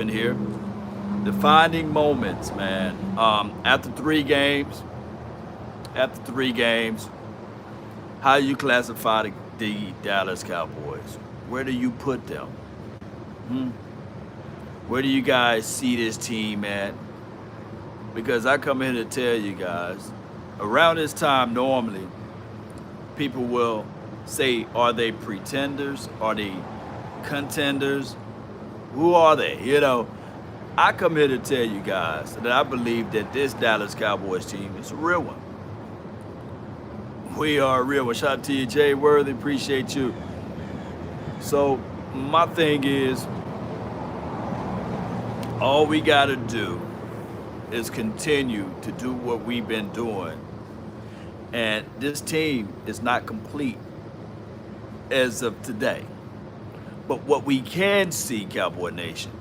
in here. Defining moments, man. After three games, how you classify the Dallas Cowboys? Where do you put them? Hmm? Where do you guys see this team at? Because I come here to tell you guys, around this time normally, people will say, are they pretenders? Are they contenders? Who are they? I come here to tell you guys that I believe that this Dallas Cowboys team is a real one. We are a real one. Shout out to you, Jay Worthy. Appreciate you. So my thing is, all we got to do is continue to do what we've been doing. And this team is not complete as of today. But what we can see, Cowboy Nation,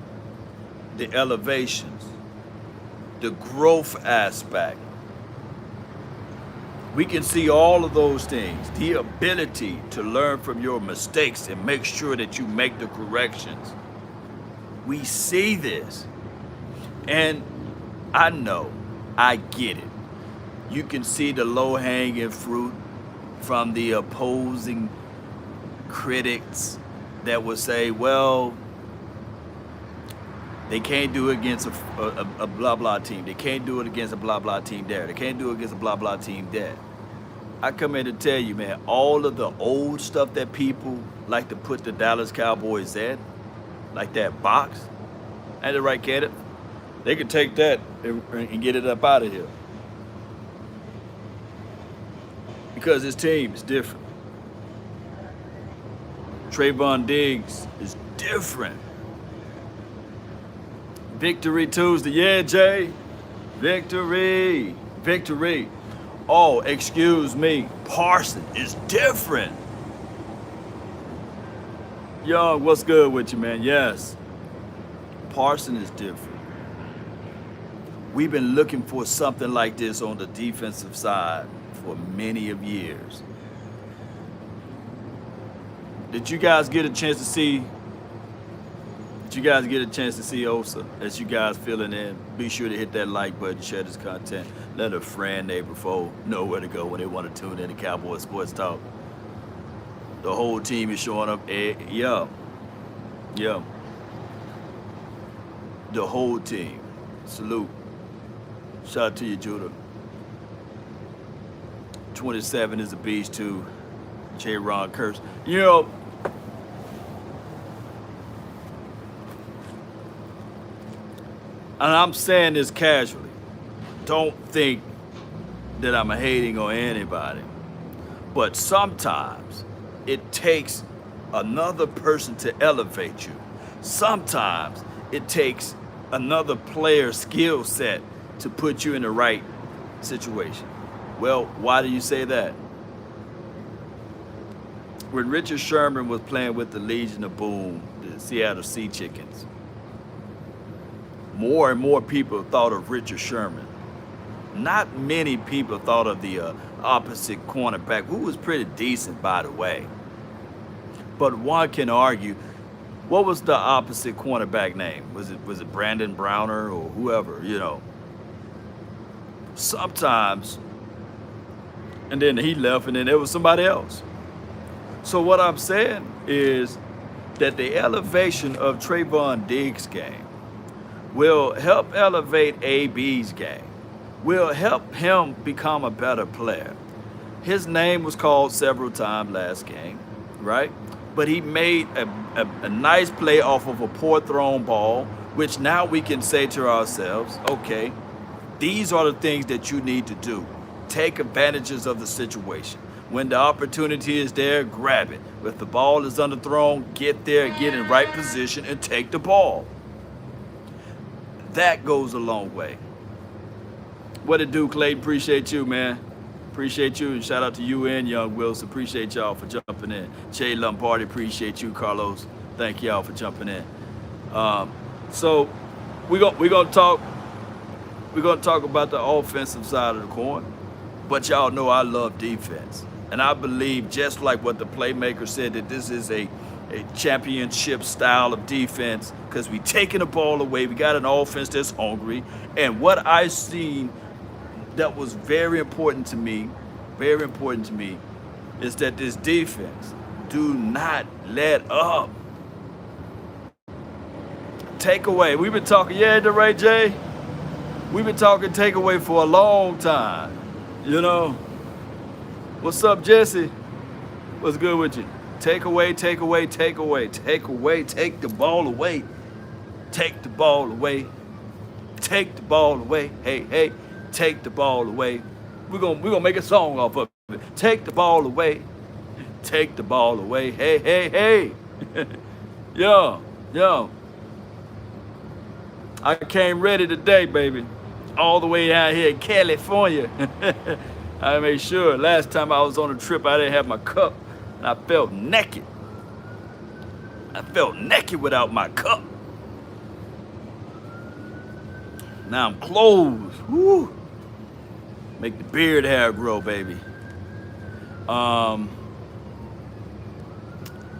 the elevations, the growth aspect, we can see all of those things, the ability to learn from your mistakes and make sure that you make the corrections. We see this. And I know, I get it. You can see the low-hanging fruit from the opposing critics that would say, well, they can't do it against a blah blah team. They can't do it against a blah blah team there. They can't do it against a blah blah team there. I come here to tell you, man, all of the old stuff that people like to put the Dallas Cowboys in, like that box, and the right candidate, they can take that and get it up out of here. Because this team is different. Trayvon Diggs is different. Victory Tuesday. Yeah, Jay. Victory. Victory. Oh, excuse me. Parson is different. Young, what's good with you, man? Yes. Parson is different. We've been looking for something like this on the defensive side for many of years. Did you guys get a chance to see Osa as you guys filling in? Be sure to hit that like button, share this content. Let a friend, neighbor, foe know where to go when they want to tune in to Cowboy Sports Talk. The whole team is showing up. Yeah. The whole team. Salute. Shout out to you, Judah. 27 is a beast too. J. Ron Curse. And I'm saying this casually. Don't think that I'm hating on anybody. But sometimes it takes another person to elevate you. Sometimes it takes another player's skill set to put you in the right situation. Well, why do you say that? When Richard Sherman was playing with the Legion of Boom, the Seattle Sea Chickens, more and more people thought of Richard Sherman. Not many people thought of the opposite cornerback, who was pretty decent, by the way. But one can argue, what was the opposite cornerback name? Was it Brandon Browner or whoever, Sometimes, and then he left, and then there was somebody else. So what I'm saying is that the elevation of Trayvon Diggs' game will help elevate AB's game, will help him become a better player. His name was called several times last game, right? But he made a nice play off of a poor thrown ball, which now we can say to ourselves, okay, these are the things that you need to do. Take advantages of the situation. When the opportunity is there, grab it. If the ball is underthrown, get there, get in right position, and take the ball. That goes a long way. What it do, Clayton? Appreciate you, man. Appreciate you, and shout out to you and Young Wilson. Appreciate y'all for jumping in. Jay Lombardi, appreciate you, Carlos. Thank y'all for jumping in. So we're gonna talk about the offensive side of the coin, but y'all know I love defense, and I believe, just like what the playmaker said, that this is a a championship style of defense because we taking the ball away. We got an offense that's hungry. And what I seen that was very important to me, is that this defense do not let up. Takeaway. We've been talking, yeah, the right, Jay? We've been talking takeaway for a long time. You know? What's up, Jesse? What's good with you? Take away, take away, take away, take away, take the ball away. Take the ball away. Take the ball away. Hey, hey, take the ball away. We're gonna make a song off of it. Take the ball away. Take the ball away. Hey, hey, hey. Yo, yo. I came ready today, baby. All the way out here in California. I made sure last time I was on a trip, I didn't have my cup. And I felt naked. I felt naked without my cup. Now I'm clothed. Woo. Make the beard hair grow, baby.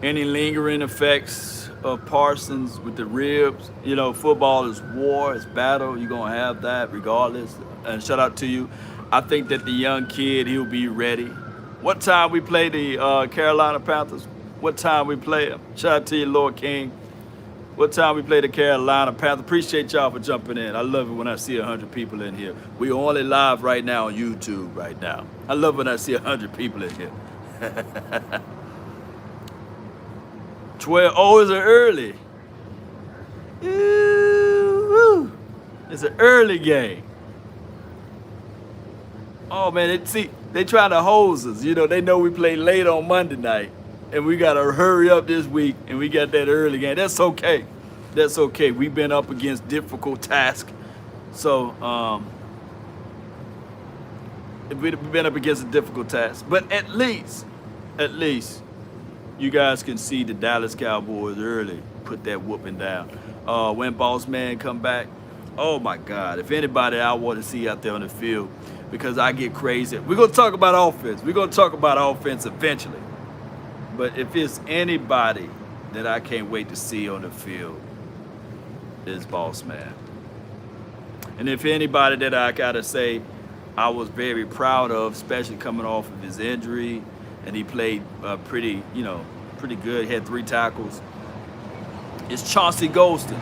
Any lingering effects of Parsons with the ribs? You know, football is war, it's battle. You're going to have that regardless. And shout out to you. I think that the young kid, he'll be ready. What time we play the Carolina Panthers? What time we play them? Shout out to you, Lord King. What time we play the Carolina Panthers? Appreciate y'all for jumping in. I love it when I see 100 people in here. We only live right now on YouTube right now. I love when I see 100 people in here. 12. Oh, is it early? Ooh, it's an early game. Oh man, they trying to hose us. You know, they know we play late on Monday night, and we gotta hurry up this week, and we got that early game. That's okay. That's okay. We've been up against difficult tasks, so we've been up against a difficult task. But at least, you guys can see the Dallas Cowboys early put that whooping down. When Boss Man come back, oh my God! If anybody I want to see out there on the field. Because I get crazy. We're going to talk about offense. We're going to talk about offense eventually. But if it's anybody that I can't wait to see on the field, it's Boss Man. And if anybody that I got to say I was very proud of, especially coming off of his injury, and he played pretty good, had 3 tackles, it's Chauncey Golston.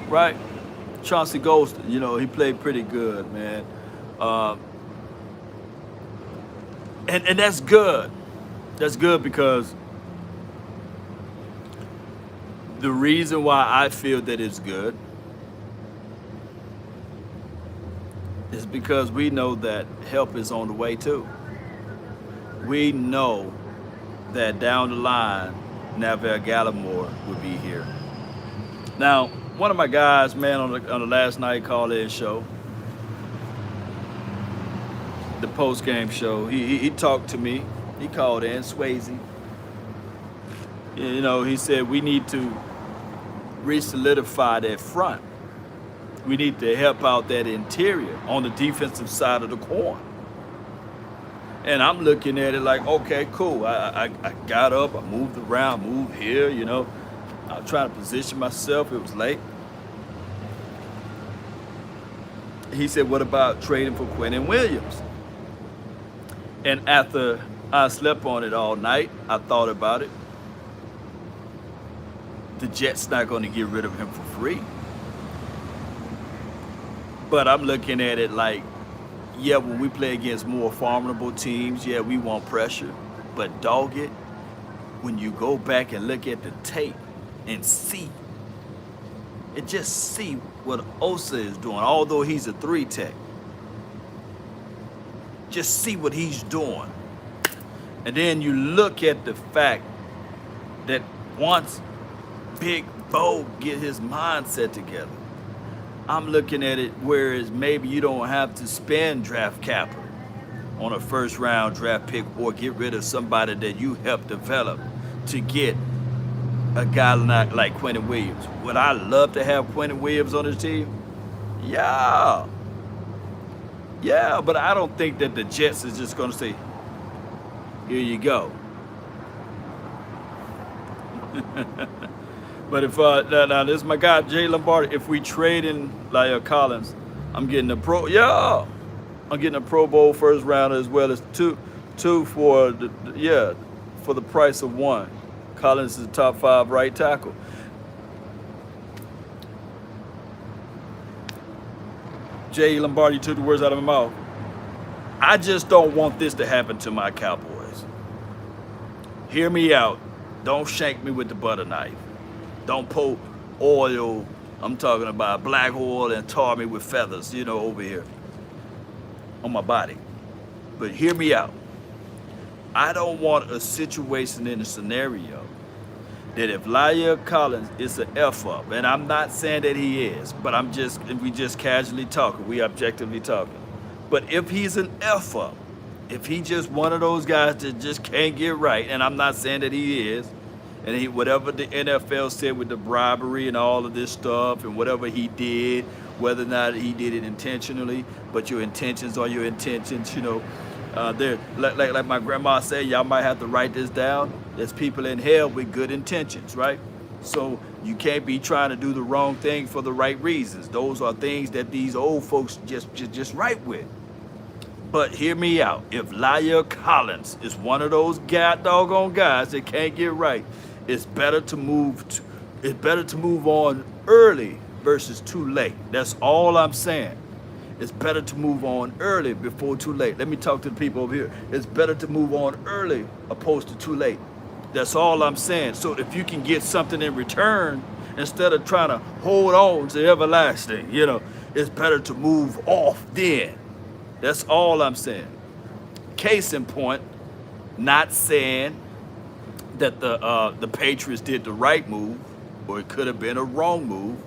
Right? Chauncey Golston, you know, he played pretty good, man. And that's good. That's good because the reason why I feel that it's good is because we know that help is on the way too. We know that down the line, Neville Gallimore would be here. Now, one of my guys, man, on the last night call-in show, the post-game show, he talked to me. He called in, Swayze. You know, he said we need to re-solidify that front. We need to help out that interior on the defensive side of the coin. And I'm looking at it like, okay, cool. I got up, I moved around, moved here, you know. I was trying to position myself. It was late. He said, what about trading for Quentin Williams? And after I slept on it all night, I thought about it. The Jets not going to get rid of him for free. But I'm looking at it like, yeah, when we play against more formidable teams, yeah, we want pressure. But dog it, when you go back and look at the tape and see what Osa is doing, although he's a 3-tech. Just see what he's doing. And then you look at the fact that once Big Bo get his mindset together, I'm looking at it whereas maybe you don't have to spend draft capital on a first-round draft pick or get rid of somebody that you helped develop to get a guy like Quentin Williams. Would I love to have Quentin Williams on his team? Yeah. Yeah, but I don't think that the Jets is just going to say, here you go. But if now this is my guy Jay Lombardi. If we trade in La'el Collins, I'm getting a I'm getting a Pro Bowl first rounder as well as two for for the price of one. Collins is the top 5 right tackle. Jay Lombardi took the words out of my mouth. I just don't want this to happen to my Cowboys. Hear me out. Don't shank me with the butter knife. Don't pour oil. I'm talking about black oil and tar me with feathers, over here on my body. But hear me out. I don't want a situation in a scenario that if La'el Collins is an F up, and I'm not saying that he is, but we just casually talking, we objectively talking. But if he's an F up, if he just one of those guys that just can't get right, and I'm not saying that he is, and whatever the NFL said with the bribery and all of this stuff, and whatever he did, whether or not he did it intentionally, but your intentions are your intentions, like my grandma said, y'all might have to write this down. There's people in hell with good intentions, right? So you can't be trying to do the wrong thing for the right reasons. Those are things that these old folks just right with. But hear me out. If La'el Collins is one of those doggone guys that can't get right, it's better to move on early versus too late. That's all I'm saying. It's better to move on early before too late. Let me talk to the people over here. It's better to move on early opposed to too late. That's all I'm saying. So if you can get something in return instead of trying to hold on to everlasting, it's better to move off then. That's all I'm saying. Case in point, not saying that the Patriots did the right move, or it could have been a wrong move.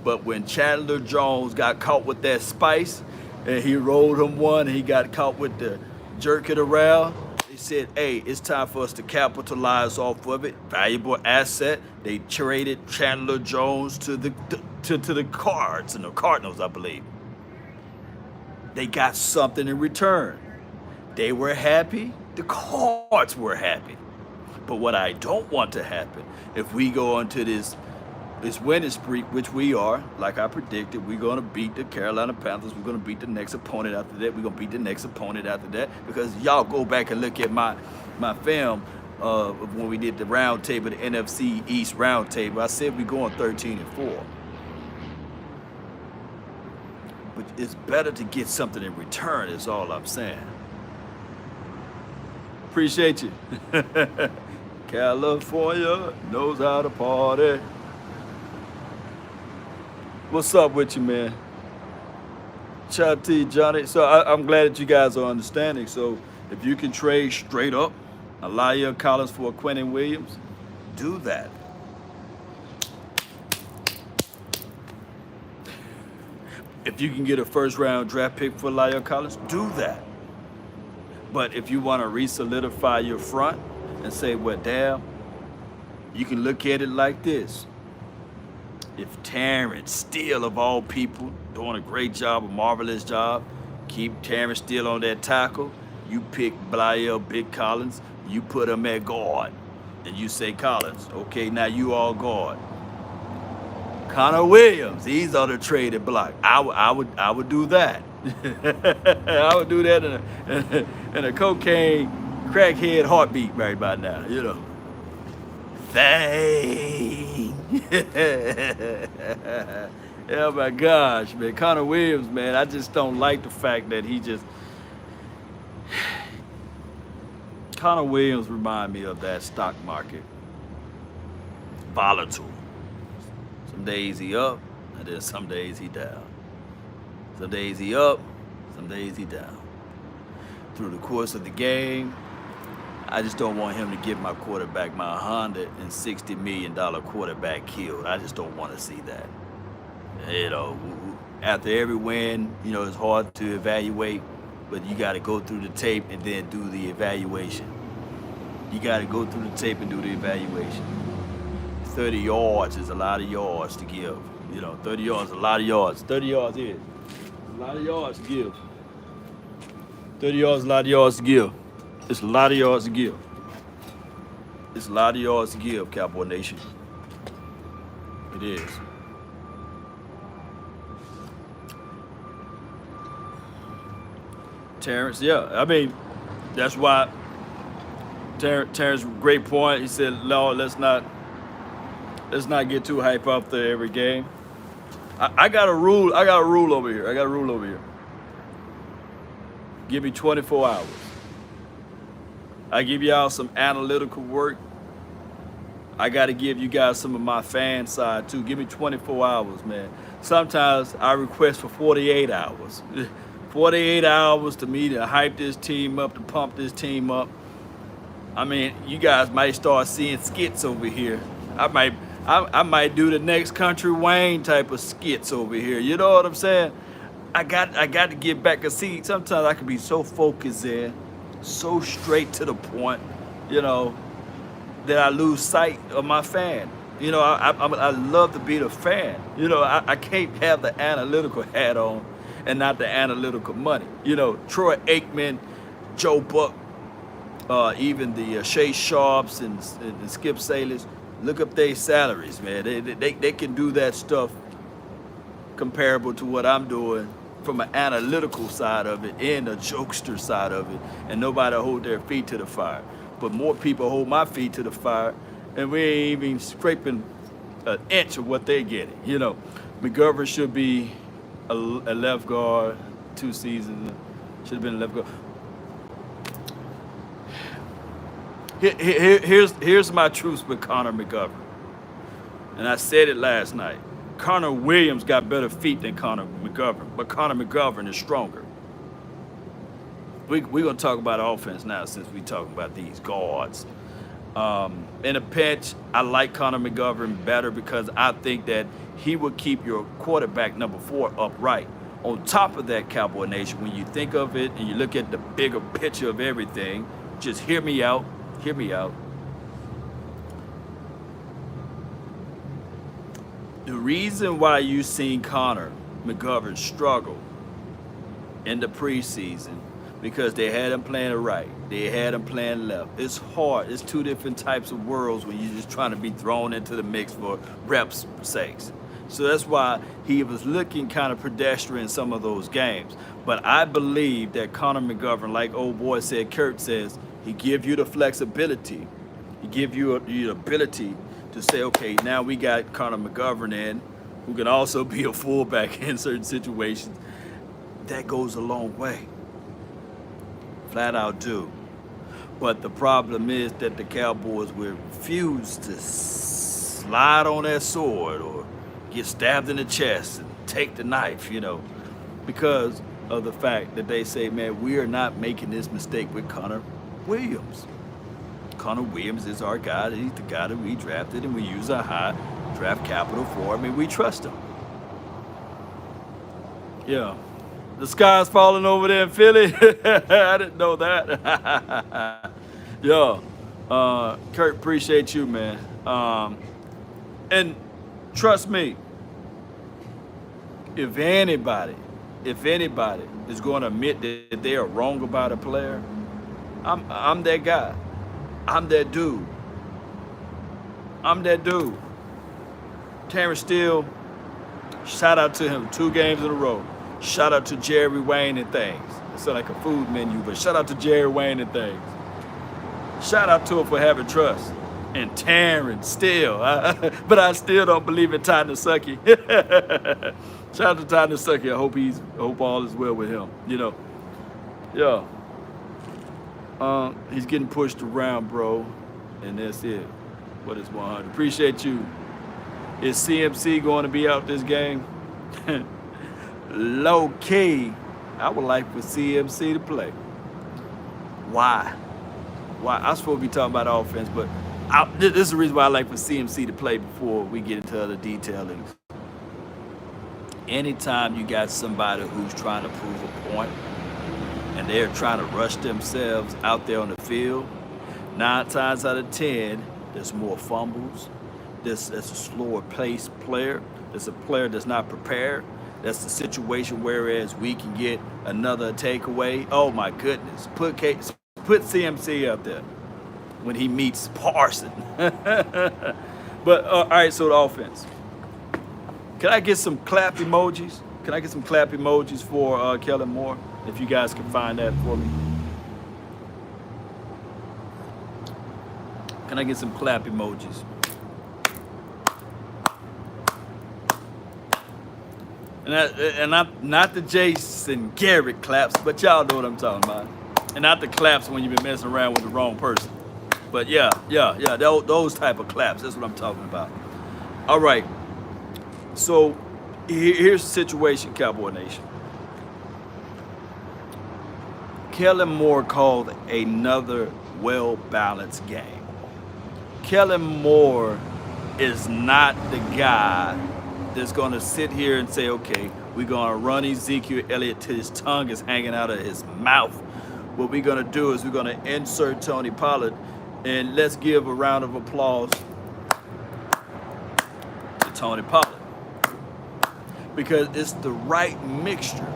But when Chandler Jones got caught with that spice, and he rolled him one, and he got caught with the jerk it around, they said, hey, it's time for us to capitalize off of it. Valuable asset. They traded Chandler Jones to the Cards and the Cardinals, I believe. They got something in return. They were happy. The Cards were happy. But what I don't want to happen, if we go into this winning streak, which we are, like I predicted, we're going to beat the Carolina Panthers. We're going to beat the next opponent after that. We're going to beat the next opponent after that. Because y'all go back and look at my film of when we did the round table, the NFC East round table. I said we're going 13-4. But it's better to get something in return, is all I'm saying. Appreciate you. California knows how to party. What's up with you, man? Shout out to you, Johnny. So I'm glad that you guys are understanding. So if you can trade straight up a La'el Collins for a Quentin Williams, do that. If you can get a first-round draft pick for La'el Collins, do that. But if you want to re-solidify your front and say, well, damn, you can look at it like this. If Terrence Steele, of all people, doing a great job, a marvelous job, keep Terrence Steele on that tackle, you pick La'el Big Collins, you put him at guard, and you say, Collins, okay, now you all guard. Connor Williams, he's on the traded block. I would do that. I would do that in a cocaine crackhead heartbeat right about now, Thing. Oh my gosh, man. Connor Williams, man, I just don't like the fact that Connor Williams remind me of that stock market. Volatile. Some days he up, and then some days he down. Some days he up, some days he down. Through the course of the game, I just don't want him to get my quarterback, my $160 million quarterback killed. I just don't want to see that. After every win, it's hard to evaluate, but you got to go through the tape and then do the evaluation. You got to go through the tape and do the evaluation. 30 yards is a lot of yards to give. 30 yards is a lot of yards. 30 yards is a lot of yards to give. 30 yards is a lot of yards to give. It's a lot of yards to give. It's a lot of yards to give, Cowboy Nation. It is. Terrence, yeah. I mean, that's why Terrence, great point. He said, Lord, let's not get too hype up there every game. I got a rule. I got a rule over here. I got a rule over here. Give me 24 hours. I give y'all some analytical work. I got to give you guys some of my fan side too. Give me 24 hours, man. Sometimes I request for 48 hours. 48 hours to me to hype this team up, to pump this team up. I mean, you guys might start seeing skits over here. I might do the next Country Wayne type of skits over here. You know what I'm saying? I got to get back. Cause see, sometimes I can be so focused in, so straight to the point, you know, that I lose sight of my fan. You know, I love to be the fan. You know, I can't have the analytical hat on and not the analytical money. You know, Troy Aikman, Joe Buck, even the Shay Sharps and Skip Sailors, look up their salaries, man. They can do that stuff comparable to what I'm doing from an analytical side of it and a jokester side of it, and nobody hold their feet to the fire. But more people hold my feet to the fire, and we ain't even scraping an inch of what they're getting. You know, McGovern should be a left guard 2 seasons. Should have been a left guard. Here's my truth with Connor McGovern, and I said it last night. Connor Williams got better feet than Connor McGovern, but Connor McGovern is stronger. We're going to talk about offense now since we're talking about these guards. In a pinch, I like Connor McGovern better because I think that he will keep your quarterback number 4 upright. On top of that, Cowboy Nation, when you think of it and you look at the bigger picture of everything, just hear me out. Hear me out. The reason why you seen Connor McGovern struggle in the preseason because they had him playing right, they had him playing left. It's hard. It's 2 different types of worlds when you're just trying to be thrown into the mix for reps' sakes. So that's why he was looking kind of pedestrian in some of those games. But I believe that Connor McGovern, like old boy said, Kurt says, he give you the flexibility. He give you the ability to say, okay, now we got Connor McGovern in, who can also be a fullback in certain situations. That goes a long way. Flat out do. But the problem is that the Cowboys will refuse to slide on that sword or get stabbed in the chest and take the knife, you know, because of the fact that they say, man, we are not making this mistake with Connor Williams. Connor Williams is our guy. He's the guy that we drafted, and we use our high draft capital for him, and we trust him. Yeah. The sky's falling over there in Philly. I didn't know that. Yeah. Kurt, appreciate you, man. And trust me, if anybody is going to admit that they are wrong about a player, I'm that guy. I'm that dude. Terrence Steele, shout out to him 2 games in a row. Shout out to Jerry Wayne and things. It sounds like a food menu, but shout out to Jerry Wayne and things. Shout out to him for having trust. And Terrence Steele. But I still don't believe in Ty Nasucky. Shout out to Ty Nasucky. I hope all is well with him. You know. Yeah. He's getting pushed around, bro, and that's it. What is 100? Appreciate you. Is CMC going to be out this game? Low key, I would like for CMC to play. Why? I'm supposed to be talking about offense, but this is the reason why I like for CMC to play before we get into other detailings. Anytime you got somebody who's trying to prove a point, and they're trying to rush themselves out there on the field, 9 times out of 10, there's more fumbles. That's a slower paced player. That's a player that's not prepared. That's the situation whereas we can get another takeaway. Oh my goodness. Put CMC out there. when he meets Parson. But all right, so the offense. Can I get some clap emojis? Can I get some clap emojis for Kellen Moore? If you guys can find that for me. Can I get some clap emojis? And not the Jason Garrett claps, but y'all know what I'm talking about. And not the claps when you've been messing around with the wrong person. But yeah, those type of claps. That's what I'm talking about. All right. So here's the situation, Cowboy Nation. Kellen Moore called another well-balanced game. Kellen Moore is not the guy that's going to sit here and say, okay, we're going to run Ezekiel Elliott till his tongue is hanging out of his mouth. What we're going to do is we're going to insert Tony Pollard, and let's give a round of applause to Tony Pollard. Because it's the right mixture.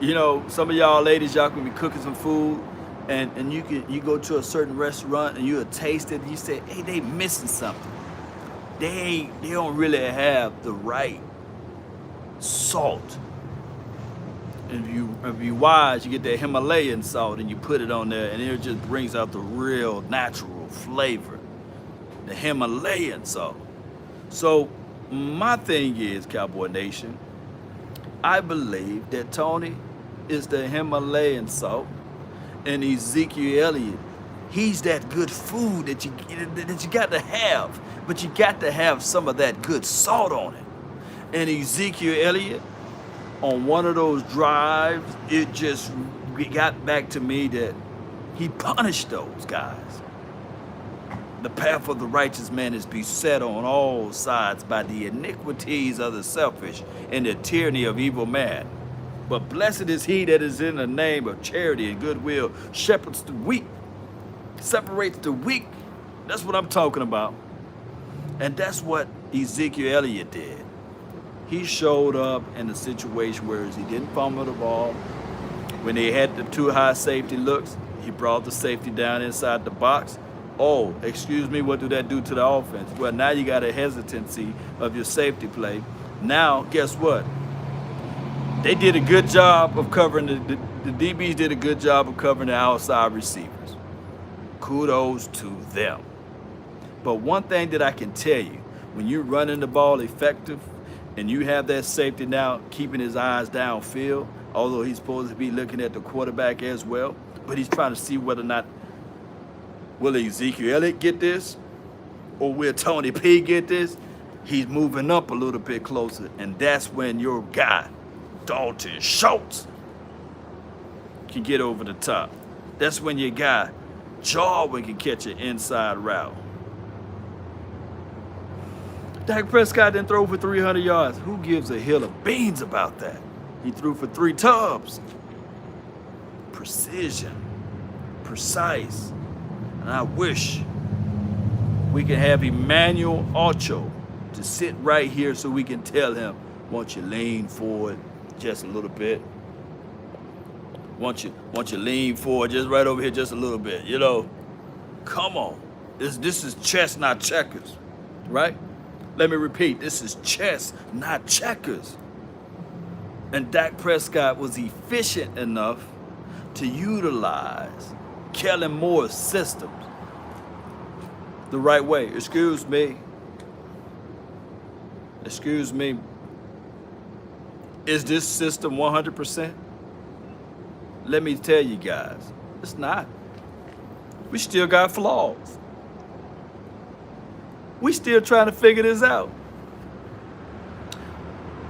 You know, some of y'all ladies, y'all can be cooking some food, and you go to a certain restaurant and you'll taste it and you say, hey, they missing something. They don't really have the right salt. And if you wise, you get that Himalayan salt and you put it on there, and it just brings out the real natural flavor. The Himalayan salt. So my thing is, Cowboy Nation, I believe that Tony is the Himalayan salt, and Ezekiel Elliott, he's that good food that you got to have, but you got to have some of that good salt on it. And Ezekiel Elliott, on one of those drives, it just got back to me that he punished those guys. The path of the righteous man is beset on all sides by the iniquities of the selfish and the tyranny of evil man. But blessed is he that is in the name of charity and goodwill, shepherds the weak, separates the weak. That's what I'm talking about. And that's what Ezekiel Elliott did. He showed up in a situation where he didn't fumble the ball. When they had the two high safety looks, he brought the safety down inside the box. Oh, excuse me, what do that do to the offense? Well, now you got a hesitancy of your safety play. Now, guess what? They did a good job of covering, the DBs did a good job of covering the outside receivers. Kudos to them. But one thing that I can tell you, when you're running the ball effective and you have that safety now keeping his eyes downfield, although he's supposed to be looking at the quarterback as well, but he's trying to see whether or not will Ezekiel Elliott get this or will Tony P get this. He's moving up a little bit closer, and that's when your guy, Dalton Schultz, can get over the top. That's when your guy, Jarwin, can catch an inside route. Dak Prescott didn't throw for 300 yards. Who gives a hill of beans about that? He threw for 3 tubs. Precision, precise. And I wish we could have Emmanuel Ocho to sit right here so we can tell him, won't you lean forward just a little bit? Won't you lean forward just right over here just a little bit? You know, come on. This is chess, not checkers, right? Let me repeat, this is chess, not checkers. And Dak Prescott was efficient enough to utilize Kellen Moore's systems the right way. Excuse me. Is this system 100%? Let me tell you guys, it's not. We still got flaws. We still trying to figure this out.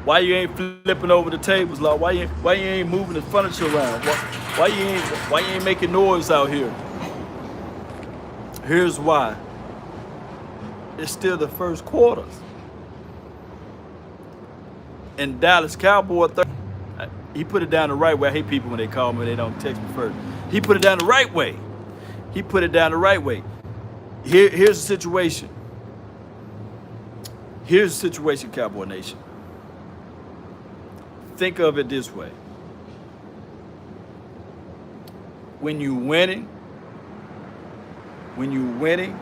Why you ain't flipping over the tables, Lord? Why you ain't moving the furniture around? Why you ain't making noise out here? Here's why. It's still the first quarters. And Dallas Cowboy, he put it down the right way. I hate people when they call me, they don't text me first. He put it down the right way. Here's the situation. Here's the situation, Cowboy Nation. Think of it this way. When you're winning, when you're winning,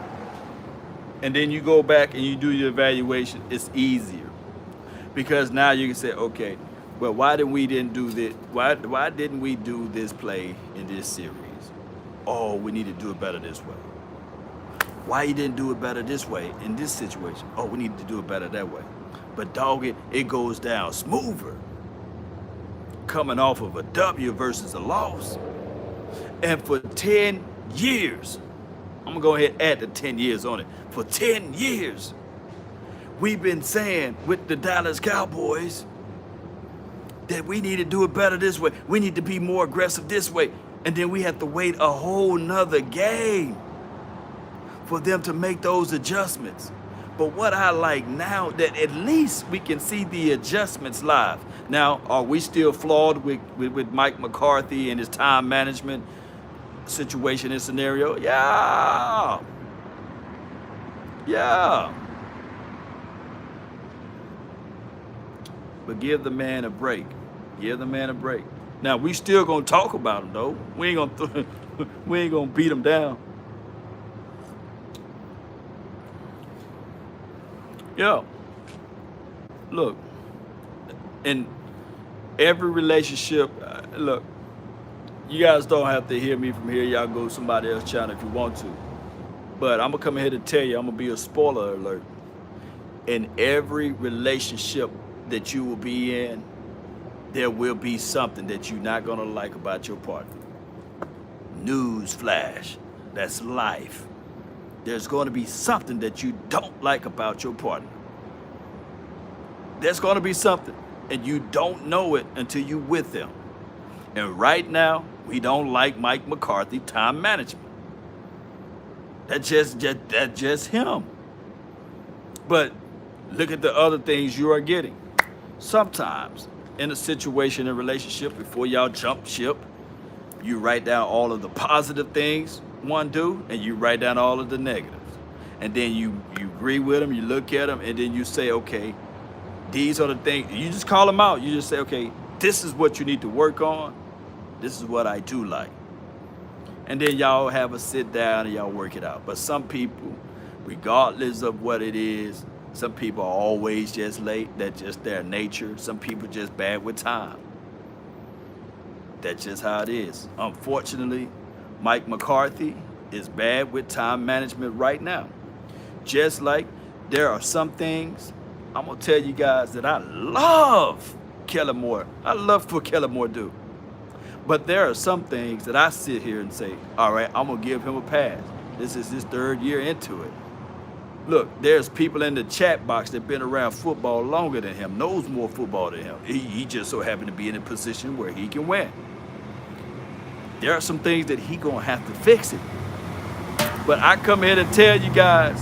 and then you go back and you do your evaluation, it's easier. Because now you can say, okay, well, why didn't we do this play in this series? Oh, we need to do it better this way. Why you didn't do it better this way in this situation? Oh, we need to do it better that way. But dog it goes down smoother coming off of a W versus a loss. And for 10 years, I'm gonna go ahead and add the 10 years on it. For 10 years, we've been saying with the Dallas Cowboys that we need to do it better this way. We need to be more aggressive this way. And then we have to wait a whole nother game for them to make those adjustments. But what I like now, that at least we can see the adjustments live. Now, are we still flawed with Mike McCarthy and his time management situation and scenario? Yeah. But give the man a break. Give the man a break. Now, we still gonna talk about him though. We ain't gonna beat him down. Yo, look, in every relationship, look, you guys don't have to hear me from here. Y'all go to somebody else's channel if you want to. But I'm going to come here to tell you, I'm going to be a spoiler alert. In every relationship that you will be in, there will be something that you're not going to like about your partner. News flash, that's life. There's going to be something that you don't like about your partner. There's going to be something, and you don't know it until you're with them. And right now, we don't like Mike McCarthy time management. That's just him. But look at the other things you are getting. Sometimes in a situation, in a relationship, before y'all jump ship, you write down all of the positive things one do, and you write down all of the negatives. And then you agree with them, you look at them, and then you say, okay, these are the things. You just call them out. You just say, okay, this is what you need to work on. This is what I do like. And then y'all have a sit down and y'all work it out. But some people, regardless of what it is, some people are always just late. That's just their nature. Some people just bad with time. That's just how it is. Unfortunately, Mike McCarthy is bad with time management right now. Just like there are some things, I'm going to tell you guys that I love Kellen Moore. I love what Kellen Moore do. But there are some things that I sit here and say, all right, I'm going to give him a pass. This is his third year into it. Look, there's people in the chat box that have been around football longer than him, knows more football than him. He just so happened to be in a position where he can win. There are some things that he going to have to fix it. But I come here to tell you guys,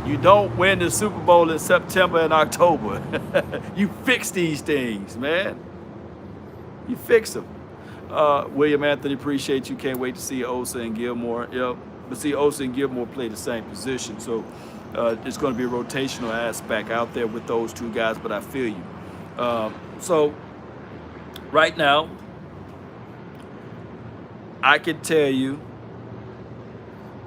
you don't win the Super Bowl in September and October. You fix these things, man. You fix them. William Anthony, appreciate you. Can't wait to see Osa and Gilmore. Yep. But see, Osa and Gilmore play the same position. So it's going to be a rotational aspect out there with those two guys, but I feel you. So right now, I can tell you,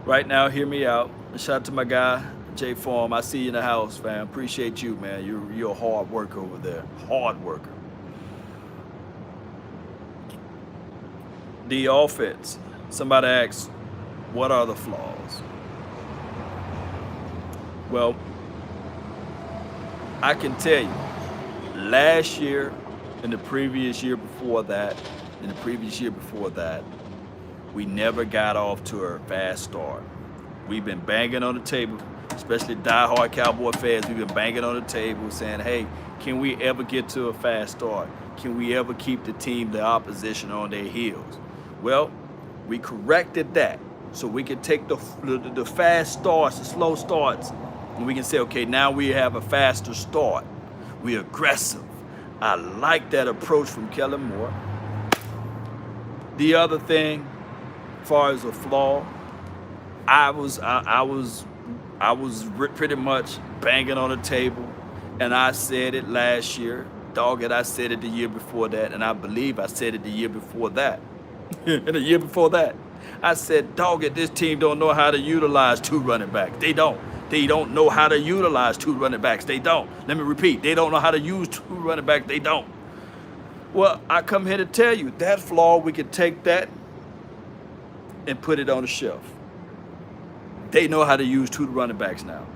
right now, hear me out. Shout out to my guy, Jay Farm. I see you in the house, fam. Appreciate you, man. You're a hard worker over there. Hard worker. The offense. Somebody asks, what are the flaws? Well, I can tell you, last year and the previous year before that, and the previous year before that, we never got off to a fast start. We've been banging on the table, especially diehard Cowboy fans. We've been banging on the table saying, hey, can we ever get to a fast start? Can we ever keep the opposition on their heels? Well, we corrected that so we can take the fast starts, the slow starts, and we can say, okay, now we have a faster start. We're aggressive. I like that approach from Kellen Moore. The other thing, as far as a flaw, I was pretty much banging on the table, and I said it last year. Dog it, I said it the year before that, and I believe I said it the year before that. And the year before that. I said, dog it, this team don't know how to utilize 2 running backs. They don't. They don't know how to utilize 2 running backs. They don't. Let me repeat. They don't know how to use 2 running backs. They don't. Well, I come here to tell you that flaw, we can take that and put it on the shelf. They know how to use 2 running backs now.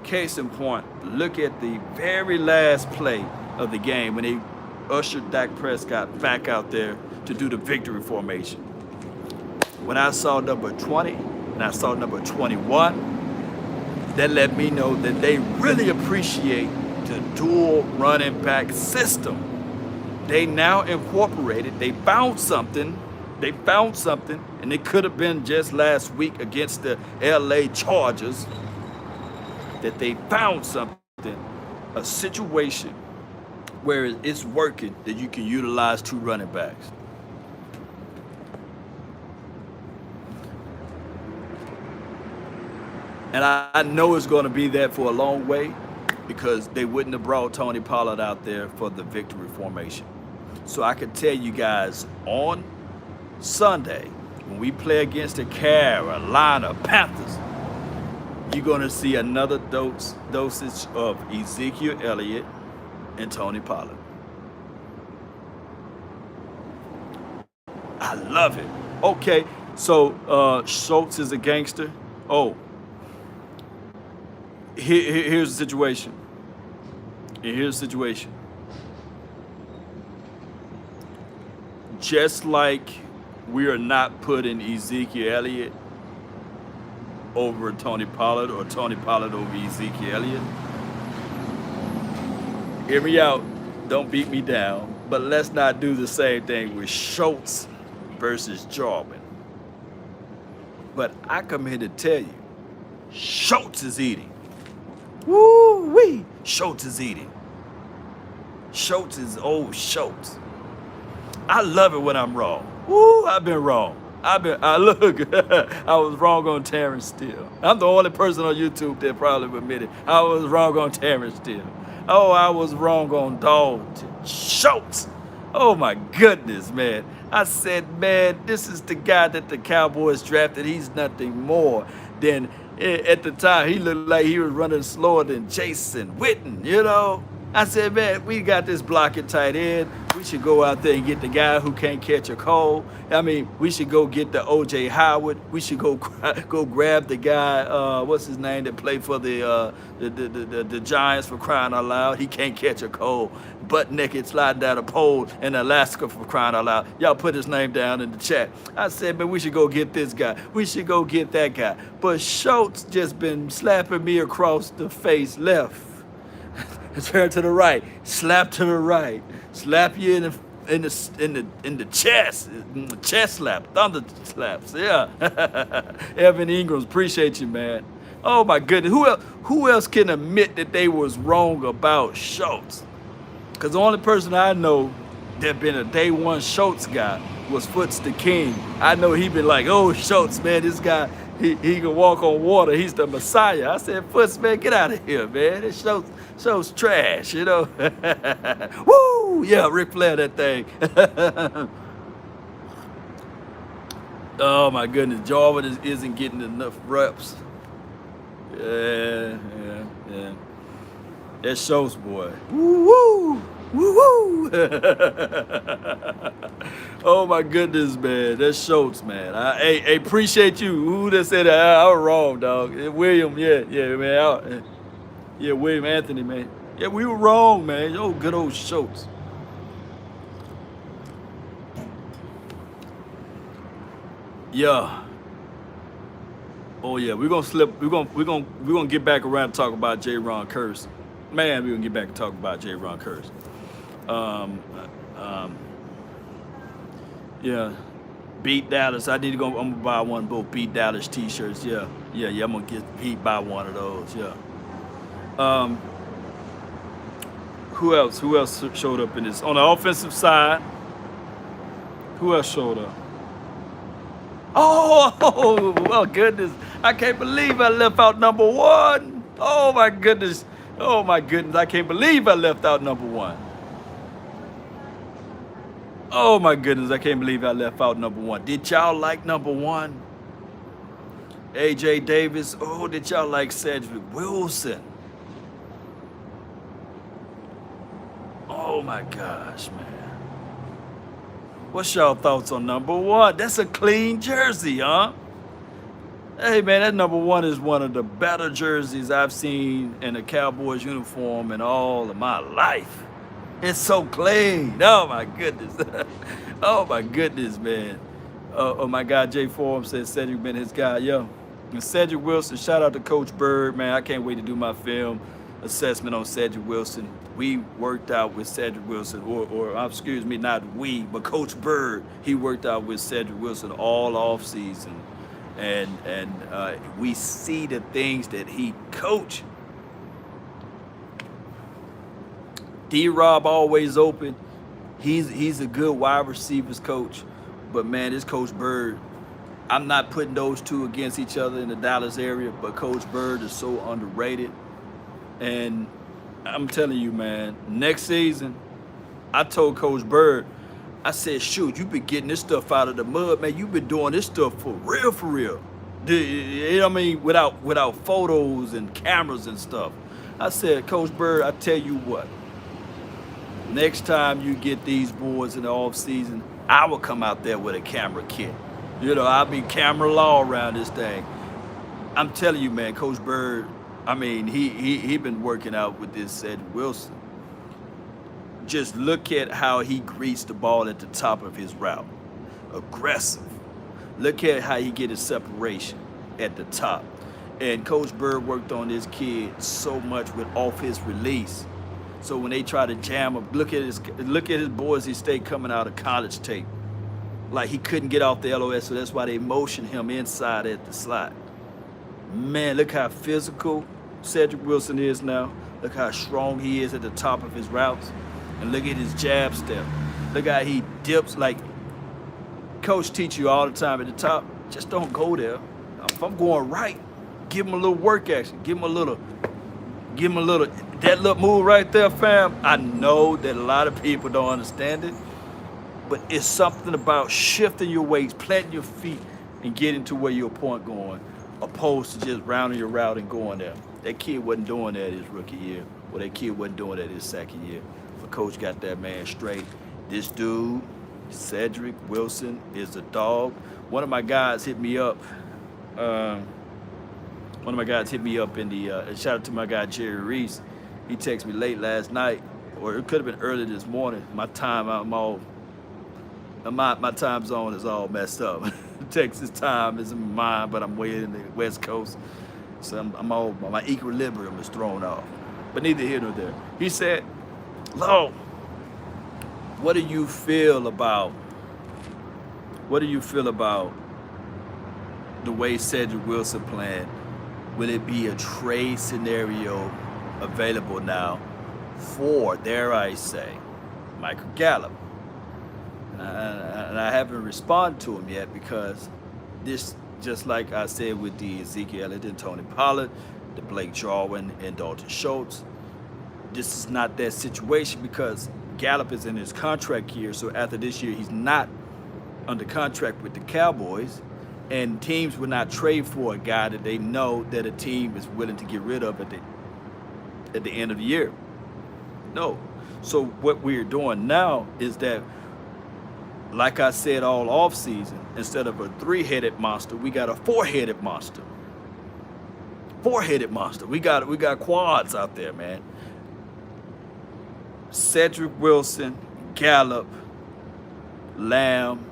Case in point, look at the very last play of the game when they ushered Dak Prescott back out there to do the victory formation. When I saw number 20 and I saw number 21, that let me know that they really appreciate the dual running back system. They now incorporated, they found something, and it could have been just last week against the LA Chargers, that they found something, a situation where it's working, that you can utilize 2 running backs. And I know it's going to be that for a long way, because they wouldn't have brought Tony Pollard out there for the victory formation. So I can tell you guys, on Sunday, when we play against the Carolina Panthers, you're going to see another dosage of Ezekiel Elliott and Tony Pollard. I love it. Okay, so Schultz is a gangster. Oh, here's the situation. Here's the situation. Just like we are not putting Ezekiel Elliott over Tony Pollard or Tony Pollard over Ezekiel Elliott. Hear me out. Don't beat me down. But let's not do the same thing with Schultz versus Jarwin. But I come here to tell you, Schultz is eating. Woo-wee! Schultz is eating. Schultz is old Schultz. I love it when I'm wrong. Woo, I've been wrong. I was wrong on Terrence Steele. I'm the only person on YouTube that probably admitted I was wrong on Terrence Steele. Oh, I was wrong on Dalton Schultz. Oh my goodness, man. I said, man, this is the guy that the Cowboys drafted. He's nothing more than, at the time, he looked like he was running slower than Jason Witten, you know? I said, man, we got this blocking tight end. We should go out there and get the guy who can't catch a cold. I mean, we should go get the O.J. Howard. We should go grab the guy, what's his name, that played for the Giants, for crying out loud. He can't catch a cold. Butt naked, sliding down a pole in Alaska, for crying out loud. Y'all put his name down in the chat. I said, man, we should go get this guy. We should go get that guy. But Schultz just been slapping me across the face left. Turn to the right, slap to the right, slap you in the chest, chest slap, thunder slaps. Yeah, Evan Ingrams, appreciate you, man. Oh my goodness, who else can admit that they was wrong about Schultz? Because the only person I know that been a day one Schultz guy was Foots the King. I know he been like, oh Schultz, man, this guy. He can walk on water. He's the Messiah. I said, Foots, man, get out of here, man. This show's trash, you know. Woo! Yeah, Ric Flair that thing. Oh, my goodness. Jarwin isn't getting enough reps. Yeah. That Schultz, boy. Woo-woo! Woo-woo! Oh my goodness, man. That's Schultz, man. I appreciate you. Who that said that? I was wrong, dog. William, yeah, man. Yeah, William Anthony, man. Yeah, we were wrong, man. Oh, good old Schultz. Yeah. Oh yeah, we're gonna get back around and talk about J-Ron Curse. Man, we're gonna get back and talk about J-Ron Curse. Yeah, Beat Dallas. I need to go. I'm gonna buy one of both Beat Dallas T-shirts. Yeah. I'm gonna buy one of those. Yeah. Who else showed up in this on the offensive side? Who else showed up? Oh my goodness! I can't believe I left out number 1. Oh my goodness! I can't believe I left out number 1. Oh my goodness, I can't believe I left out number one. Did y'all like number one? AJ Davis. Oh, did y'all like Cedric Wilson? Oh my gosh, man. What's y'all thoughts on number one? That's a clean jersey, huh? Hey man, that number one is one of the better jerseys I've seen in a Cowboys uniform in all of my life. It's so clean. Oh my goodness. Oh my goodness, man. Oh my God, Jay Forum said Cedric been his guy. Yo. And Cedric Wilson, shout out to Coach Bird, man. I can't wait to do my film assessment on Cedric Wilson. We worked out with Cedric Wilson, or excuse me, not we, but Coach Bird. He worked out with Cedric Wilson all off season. And we see the things that he coached. D-Rob always open. He's a good wide receivers coach. But man, this Coach Bird, I'm not putting those two against each other in the Dallas area, but Coach Bird is so underrated. And I'm telling you, man, next season, I told Coach Bird, I said, shoot, you've been getting this stuff out of the mud, man. You've been doing this stuff for real, for real. You know what I mean? Without photos and cameras and stuff. I said, Coach Bird, I tell you what, next time you get these boys in the off season, I will come out there with a camera kit. You know, I'll be camera law around this thing. I'm telling you, man, Coach Bird, I mean, he been working out with this Cedric Wilson. Just look at how he greased the ball at the top of his route. Aggressive. Look at how he get his separation at the top. And Coach Bird worked on this kid so much with off his release. So when they try to jam him, look at his Boise State coming out of college tape. Like he couldn't get off the LOS, so that's why they motioned him inside at the slot. Man, look how physical Cedric Wilson is now. Look how strong he is at the top of his routes. And look at his jab step. Look how he dips. Like Coach teach you all the time at the top, just don't go there. If I'm going right, give him a little work action. Give him a little, that little move right there, fam. I know that a lot of people don't understand it, but it's something about shifting your weights, planting your feet, and getting to where your point going, opposed to just rounding your route and going there. That kid wasn't doing that his rookie year, or that kid wasn't doing that his second year. But Coach got that man straight. This dude, Cedric Wilson, is a dog. One of my guys hit me up. In the, shout out to my guy, Jerry Reese. He texted me late last night, or it could have been early this morning. My time, my time zone is all messed up. Texas time is in mine, but I'm way in the West Coast. So my equilibrium is thrown off. But neither here nor there. He said, Lo, what do you feel about the way Cedric Wilson playing? Will it be a trade scenario available now for, dare I say, Michael Gallup? And I haven't responded to him yet because this, just like I said with the Ezekiel Elliott and Tony Pollard, the Blake Jarwin and Dalton Schultz, this is not that situation because Gallup is in his contract year. So after this year, he's not under contract with the Cowboys. And teams will not trade for a guy that they know that a team is willing to get rid of at the end of the year. No. So what we're doing now is that, like I said all off season, instead of a three-headed monster, we got a four-headed monster. Four-headed monster. We got quads out there, man. Cedric Wilson, Gallup, Lamb,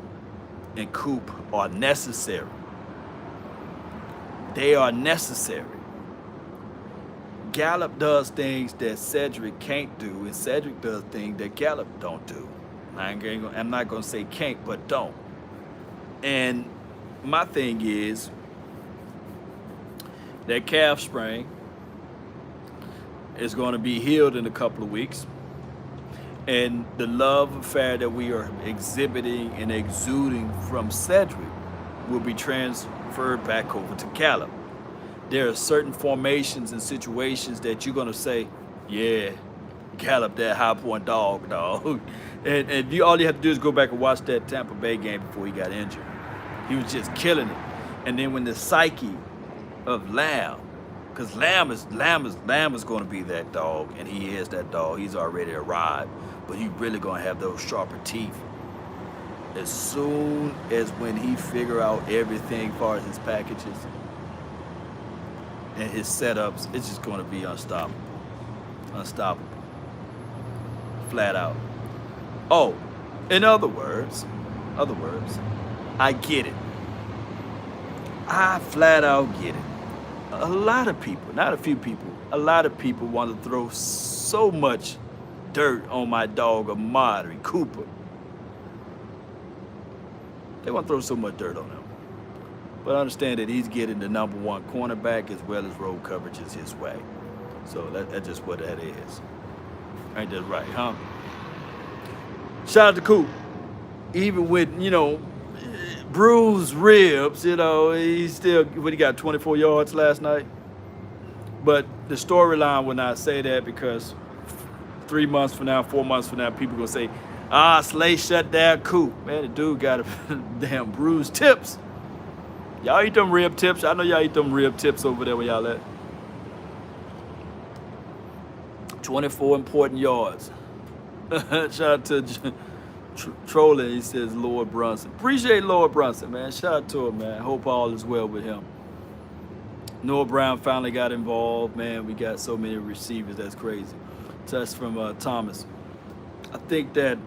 and Coop are necessary. They are necessary. Gallup does things that Cedric can't do, and Cedric does things that Gallup don't do. I'm not going to say can't, but don't. And my thing is that calf sprain is going to be healed in a couple of weeks. And the love affair that we are exhibiting and exuding from Cedric will be transferred back over to Gallup. There are certain formations and situations that you're going to say, yeah, Gallup, that high point dog. And you all you have to do is go back and watch that Tampa Bay game before he got injured. He was just killing it. And then when the psyche of Lamb, because Lamb is going to be that dog, and he is that dog. He's already arrived, but he's really going to have those sharper teeth as soon as when he figure out everything as far as his packages and his setups. It's just going to be unstoppable, flat out. Oh, in other words, I get it. I flat out get it. A lot of people, not a few people, a lot of people want to throw so much dirt on my dog Amari Cooper. They want to throw so much dirt on him. But understand that he's getting the #1 cornerback as well as road coverages his way. So that's just what that is. Ain't that right, huh? Shout out to Coop. Even with, bruised ribs, he's still, he got 24 yards last night. But the storyline will not say that, because 3 months from now, 4 months from now, people going to say, Slay shut down Coop. Man, the dude got a damn bruised tips. Y'all eat them rib tips. I know y'all eat them rib tips over there where y'all at. 24 important yards. Shout out to Trolling, he says Lord Brunson. Appreciate Lord Brunson, man. Shout out to him, man. Hope all is well with him. Noah Brown finally got involved, man. We got so many receivers, that's crazy. Touch from Thomas. I think that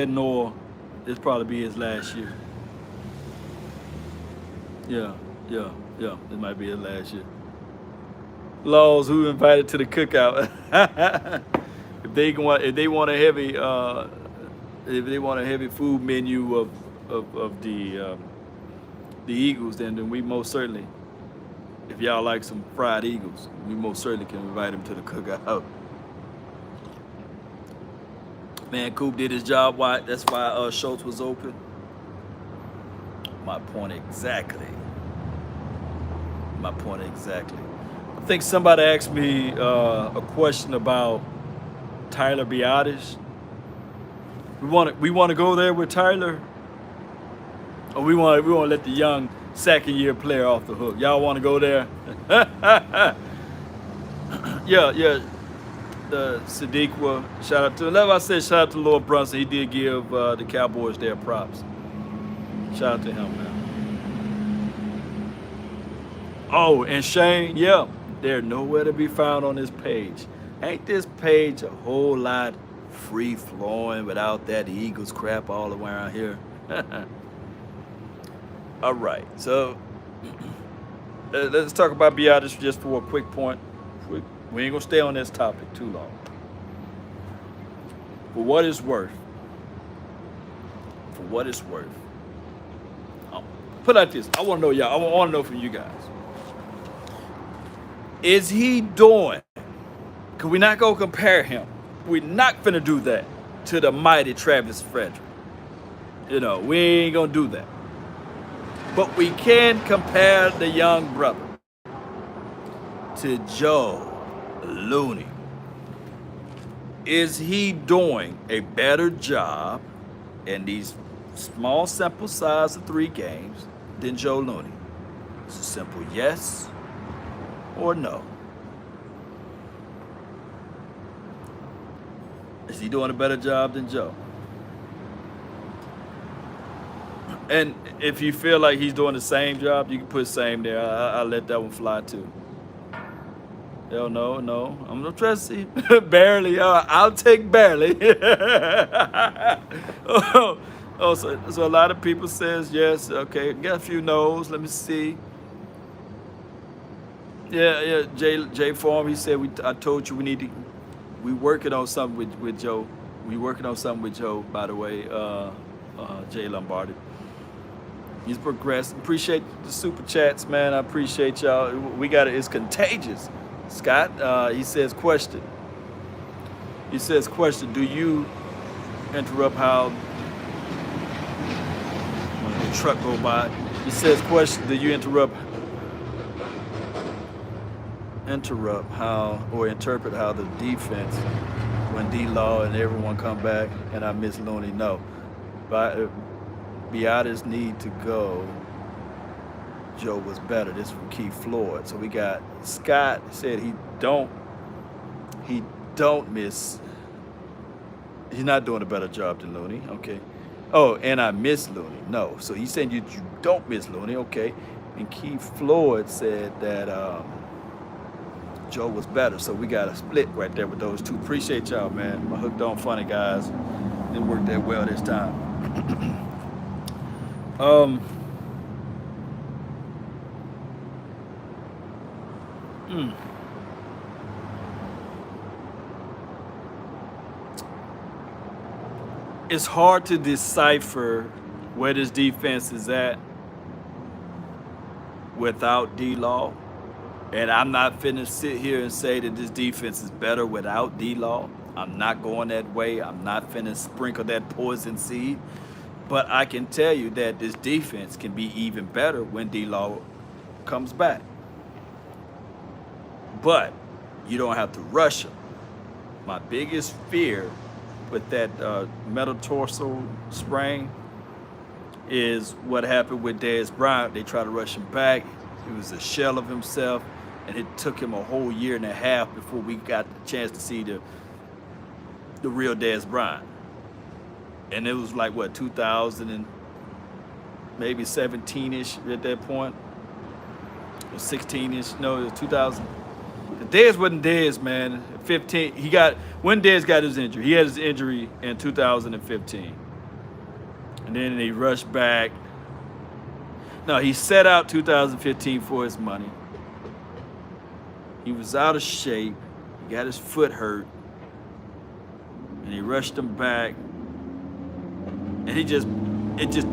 Noah is probably be his last year. Yeah. It might be his last year. Laws, who invited to the cookout? If they want a heavy food menu of the Eagles, then we most certainly, if y'all like some fried Eagles, we most certainly can invite them to the cookout. Man, Coop did his job. That's why Schultz was open. My point exactly. I think somebody asked me a question about Tyler Biadasz. We want to go there with Tyler, or we want to let the young second-year player off the hook. Y'all want to go there? Yeah. The Sadiqua, shout out to. Like I said, shout out to Lord Brunson. He did give the Cowboys their props. Shout out to him, man. Oh, and Shane, yeah, they're nowhere to be found on this page. Ain't this page a whole lot free-flowing without that Eagles crap all around here? All right, so let's talk about Biadasz just for a quick point. We ain't gonna stay on this topic too long. For what it's worth, I'll put it like this. I want to know y'all. I want to know from you guys. Is he doing? Cause we're not gonna compare him. We're not gonna do that to the mighty Travis Frederick. We ain't gonna do that. But we can compare the young brother to Joe Looney. Is he doing a better job in these small sample size of 3 games than Joe Looney? It's a simple yes or no. Is he doing a better job than Joe? And if you feel like he's doing the same job, you can put same there. I'll let that one fly too. Hell no. I'm not trying to see. Barely. I'll take barely. So a lot of people says yes. Okay, got a few no's. Let me see. Yeah. Jay Form, he said, I told you we working on something with Joe. We working on something with Joe, by the way, Jay Lombardi. He's progressed. Appreciate the super chats, man. I appreciate y'all. We got it. It's contagious. Scott, he says question. Do you interrupt how when the truck go by? He says question, do you interrupt interrupt how or interpret how the defense, when D-Law and everyone come back and I miss Looney. No, but Biotis need to go. Joe was better. This is from Keith Floyd. So we got Scott said he don't miss. He's not doing a better job than Looney. Okay. Oh, and I miss Looney. No. So he's saying you don't miss Looney. Okay. And Keith Floyd said that Joe was better. So we got a split right there with those two. Appreciate y'all, man. My hooked on funny guys. Didn't work that well this time. It's hard to decipher where this defense is at without D-Law. And I'm not finna sit here and say that this defense is better without D-Law. I'm not going that way. I'm not finna sprinkle that poison seed. But I can tell you that this defense can be even better when D-Law comes back. But you don't have to rush him. My biggest fear with that metatarsal sprain is what happened with Dez Bryant. They tried to rush him back. He was a shell of himself, and it took him a whole year and a half before we got the chance to see the real Dez Bryant. And it was like, what, 2000 and maybe 17-ish at that point? Or 16-ish? No, it was 2000. Dez wasn't Dez, man. 15. When Dez got his injury, he had his injury in 2015. And then he rushed back. No, he set out 2015 for his money. He was out of shape. He got his foot hurt. And he rushed him back. And it just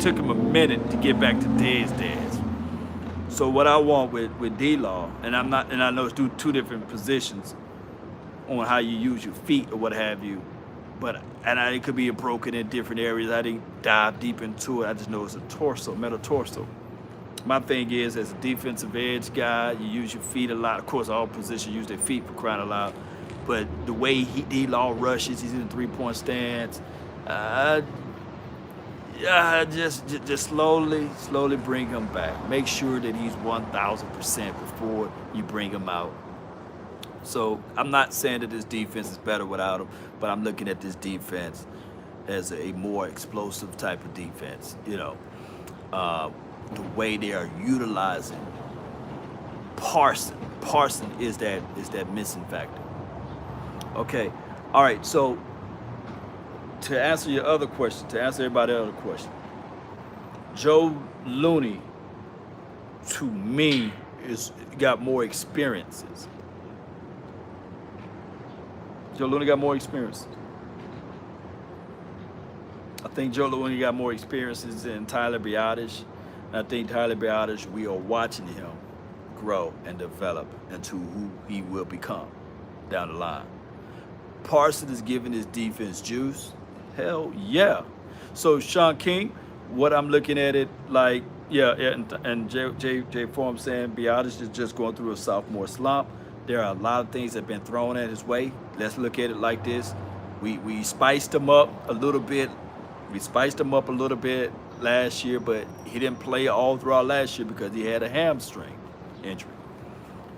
took him a minute to get back to Dez. So what I want with D-Law, and I know it's two different positions on how you use your feet or what have you, it could be broken in different areas. I didn't dive deep into it. I just know it's a metatarsal. My thing is, as a defensive edge guy, you use your feet a lot. Of course, all positions use their feet for crying out loud. But the way D-Law rushes, he's in the three-point stance. Just slowly bring him back. Make sure that he's 1,000% before you bring him out. So I'm not saying that this defense is better without him, but I'm looking at this defense as a more explosive type of defense. The way they are utilizing Parson is that missing factor. Okay, all right. So to answer your other question, to answer everybody else's question, Joe Looney, to me, got more experiences. Joe Looney got more experiences. I think Joe Looney got more experiences than Tyler Biotis. And I think Tyler Biotis, we are watching him grow and develop into who he will become down the line. Parson is giving his defense juice. Hell yeah. So Sean King, what I'm looking at it like, and Jay Form saying Biotis is just going through a sophomore slump. There are a lot of things that have been thrown at his way. Let's look at it like this. We spiced him up a little bit. We spiced him up a little bit last year, but he didn't play all throughout last year because he had a hamstring injury.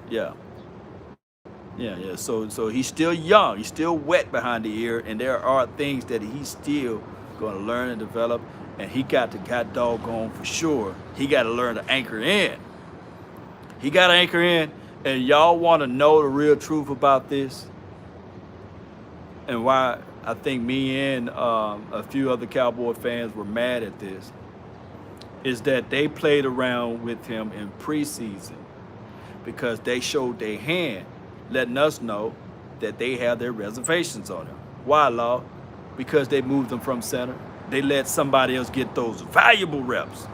Yeah. So he's still young. He's still wet behind the ear, and there are things that he's still going to learn and develop. And he got doggone for sure. He got to learn to anchor in. He got to anchor in. And y'all want to know the real truth about this, and why I think me and a few other Cowboy fans were mad at this, is that they played around with him in preseason because they showed their hand, letting us know that they have their reservations on him. Why, Law? Because they moved him from center. They let somebody else get those valuable reps.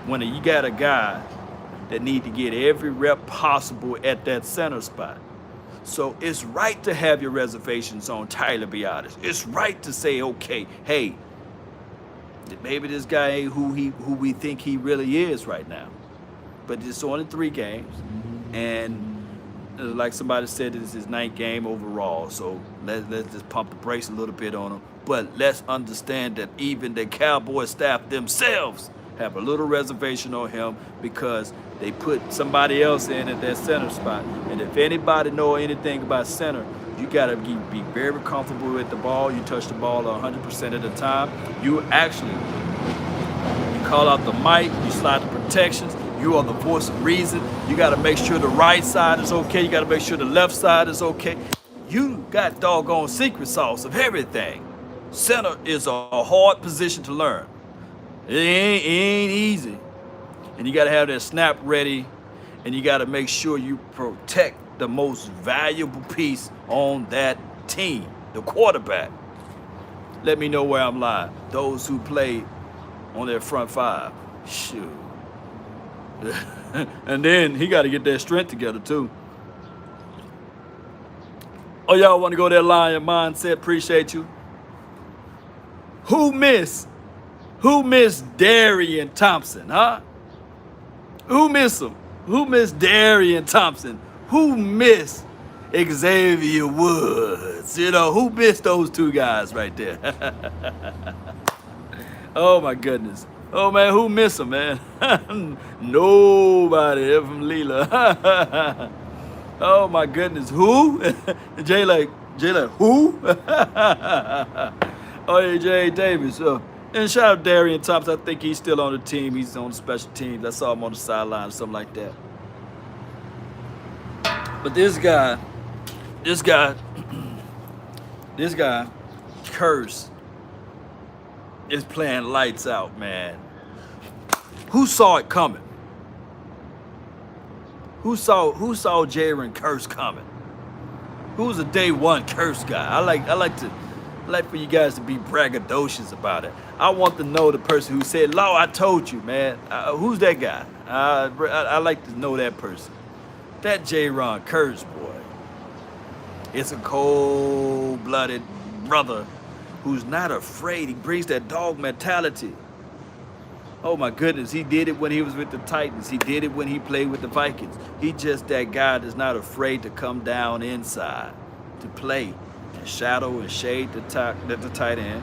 When you got a guy that need to get every rep possible at that center spot. So it's right to have your reservations on Tyler Biotis. It's right to say, okay, hey, maybe this guy ain't who we think he really is right now. But it's only 3 games, and like somebody said, this is his 9th game overall. So let's just pump the brakes a little bit on him. But let's understand that even the Cowboys staff themselves have a little reservation on him because they put somebody else in at that center spot. And if anybody know anything about center, you got to be very comfortable with the ball. You touch the ball 100% of the time. You call out the mic, you slide the protections. You are the voice of reason. You got to make sure the right side is okay. You got to make sure the left side is okay. You got doggone secret sauce of everything. Center is a hard position to learn. It ain't easy. And you got to have that snap ready, and you got to make sure you protect the most valuable piece on that team, the quarterback. Let me know where I'm lying. Those who played on their front five. Shoot. And then he got to get that strength together too. Oh, y'all want to go that Lion mindset? Appreciate you. Who missed Darian Thompson, huh? Who missed him? Who missed Darian Thompson? Who missed Xavier Woods? You know, who missed those two guys right there? Oh my goodness. Oh man, who missed him, man? Nobody. They're from Leela. Oh my goodness. Who? Jay like, who? Oh yeah, Jay Davis. And shout out Darian Thompson. I think he's still on the team. He's on the special teams. I saw him on the sideline or something like that. But this guy, Curse, is playing lights out, man. Who saw it coming? Who saw Jaron Curse coming? Who's a day one Curse guy? I like for you guys to be braggadocious about it. I want to know the person who said, "Law, I told you, man." Who's that guy? I like to know that person. That Jaron Curse boy. It's a cold-blooded brother who's not afraid. He brings that dog mentality. Oh my goodness, he did it when he was with the Titans. He did it when he played with the Vikings. He just that guy that's not afraid to come down inside to play and shadow and shade the tight end,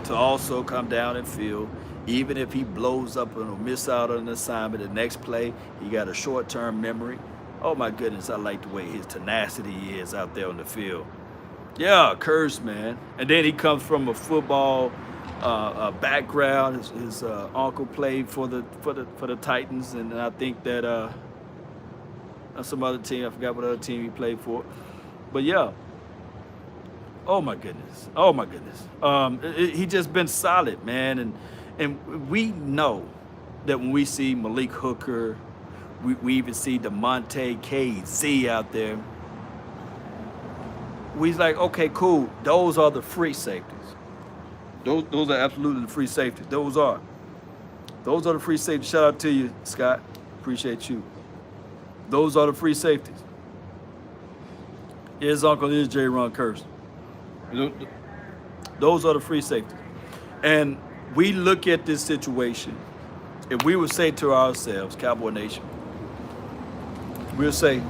to also come down and field. Even if he blows up and will miss out on an assignment, the next play, he got a short-term memory. Oh my goodness, I like the way his tenacity is out there on the field. Yeah, Curse, man. And then he comes from a football background. His uncle played for the Titans, and I think that some other team. I forgot what other team he played for. But yeah. Oh my goodness. Oh my goodness. He just been solid, man. And we know that when we see Malik Hooker, we even see DeMonte KZ out there. We's like, okay, cool. Those are the free safeties. Those are absolutely the free safeties. Those are the free safeties. Shout out to you, Scott. Appreciate you. Those are the free safeties. His uncle is Jaron Curse. Those are the free safeties. And we look at this situation, if we would say to ourselves, Cowboy Nation, we'll say,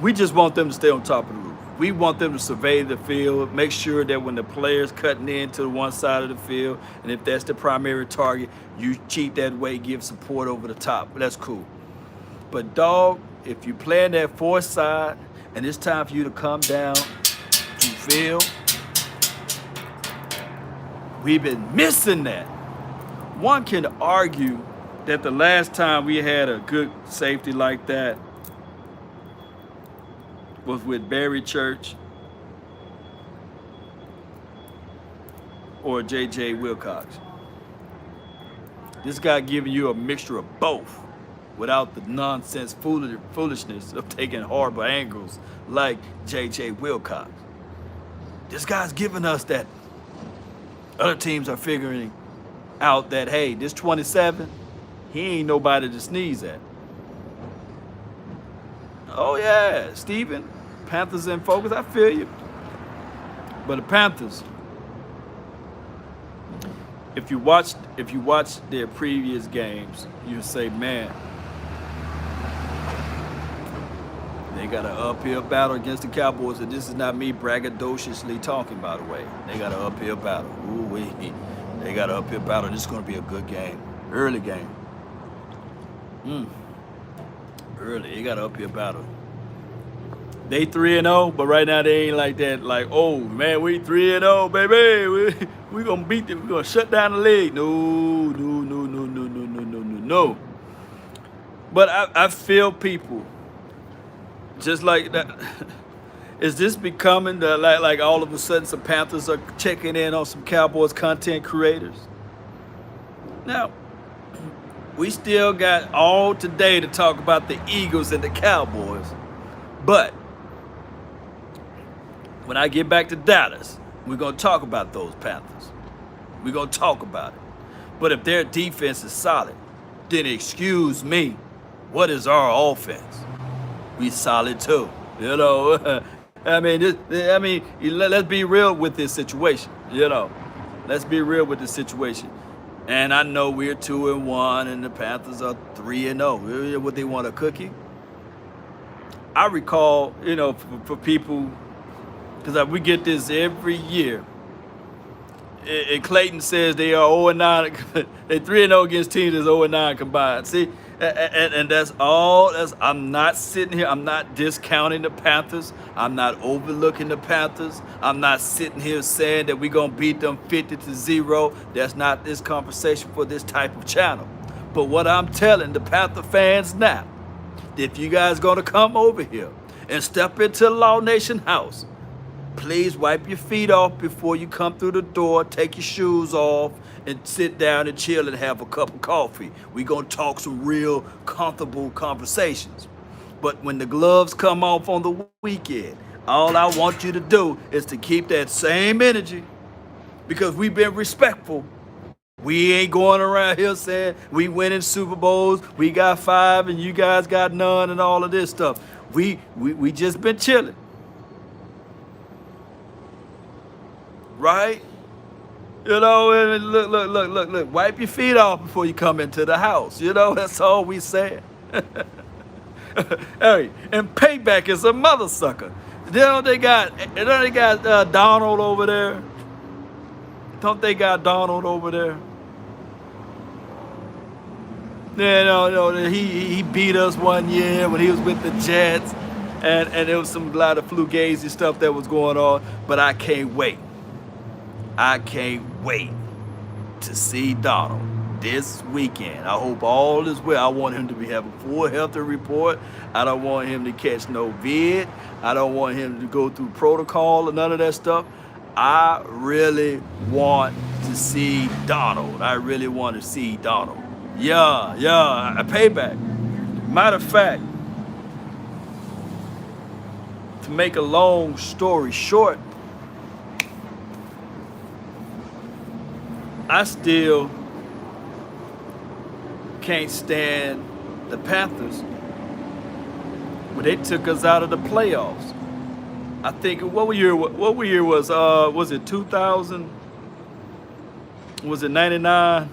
we just want them to stay on top of the roof. We want them to survey the field, make sure that when the player's cutting into one side of the field, and if that's the primary target, you cheat that way, give support over the top. That's cool. But dog, if you play in that fourth side, and it's time for you to come down to field, we've been missing that. One can argue that the last time we had a good safety like that was with Barry Church or J.J. Wilcox. This guy giving you a mixture of both without the nonsense foolishness of taking horrible angles like J.J. Wilcox. This guy's giving us that. Other teams are figuring out that, hey, this 27, he ain't nobody to sneeze at. Oh yeah, Steven, Panthers in focus, I feel you. But the Panthers, if you watch their previous games, you say, man, got an uphill battle against the Cowboys, and this is not me braggadociously talking, by the way. They got an uphill battle. Ooh-wee. They got an uphill battle. This is going to be a good game. Early game. Early. They got an uphill battle. They 3-0, but right now they ain't like that. Like, oh, man, we 3-0, baby. We going to beat them. We're going to shut down the league. No. But I feel people just like that. Is this becoming the like all of a sudden some Panthers are checking in on some Cowboys content creators? Now, we still got all today to talk about the Eagles and the Cowboys. But when I get back to Dallas, we're going to talk about those Panthers. We're going to talk about it. But if their defense is solid, then excuse me, what is our offense? We solid too. You know, let's be real with this situation. You know, let's be real with this situation. And I know we're 2-1 and the Panthers are 3-0. Would they want a cookie? I recall, you know, for people, because we get this every year. And Clayton says they are 0-9. They 3-0 against teams that's 0-9 combined. See, and that's all. I'm not sitting here. I'm not discounting the Panthers. I'm not overlooking the Panthers. I'm not sitting here saying that we're gonna beat them 50-0. That's not this conversation for this type of channel. But what I'm telling the Panther fans now, if you guys gonna come over here and step into Law Nation House, please wipe your feet off before you come through the door. Take your shoes off and sit down and chill and have a cup of coffee. We're going to talk some real comfortable conversations. But when the gloves come off on the weekend, all I want you to do is to keep that same energy, because we've been respectful. We ain't going around here saying we winning Super Bowls, we got 5 and you guys got none and all of this stuff. We just been chilling. Right? You know, and look, wipe your feet off before you come into the house. You know, that's all we saying. Hey, and payback is a mother sucker. Don't they got Donald over there? Don't they got Donald over there? Yeah, no, he beat us one year when he was with the Jets, and there was some lot of flugazi stuff that was going on, but I can't wait. I can't wait to see Donald this weekend. I hope all is well. I want him to have a full health report. I don't want him to catch no vid. I don't want him to go through protocol or none of that stuff. I really want to see Donald. I really want to see Donald. Yeah, a payback. Matter of fact, to make a long story short, I still can't stand the Panthers when they took us out of the playoffs. I think what year was it 2000? Was it 99?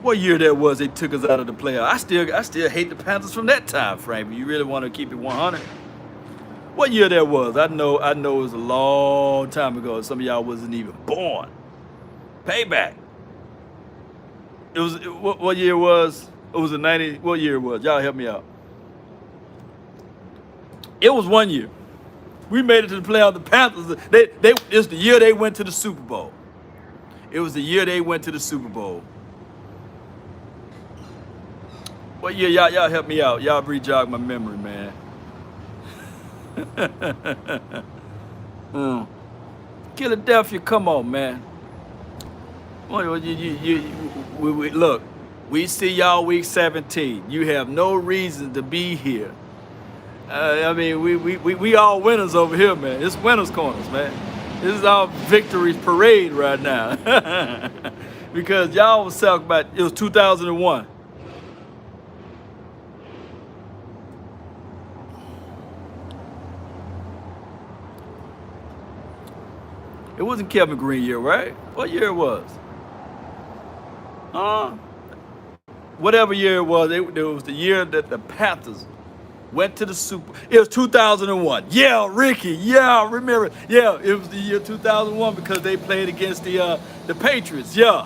What year that was they took us out of the playoffs? I still hate the Panthers from that time frame. You really want to keep it 100? What year that was? I know it was a long time ago. Some of y'all wasn't even born. Payback. It was what year was? It was a 90. What year it was? Y'all help me out. It was 1 year. We made it to the playoffs. The Panthers. It's the year they went to the Super Bowl. It was the year they went to the Super Bowl. What year? Y'all help me out. Y'all re-jog my memory, man. Philadelphia, come on, man. Look, we see y'all week 17. You have no reason to be here. We all winners over here, man. It's winners corners, man. This is our victory parade right now. Because y'all was talking about, it was 2001. It wasn't Kevin Green year, right? What year it was? Whatever year it was the year that the Panthers went to the Super. It was 2001. Yeah, Ricky. Yeah, I remember. Yeah, it was the year 2001 because they played against the Patriots. Yeah,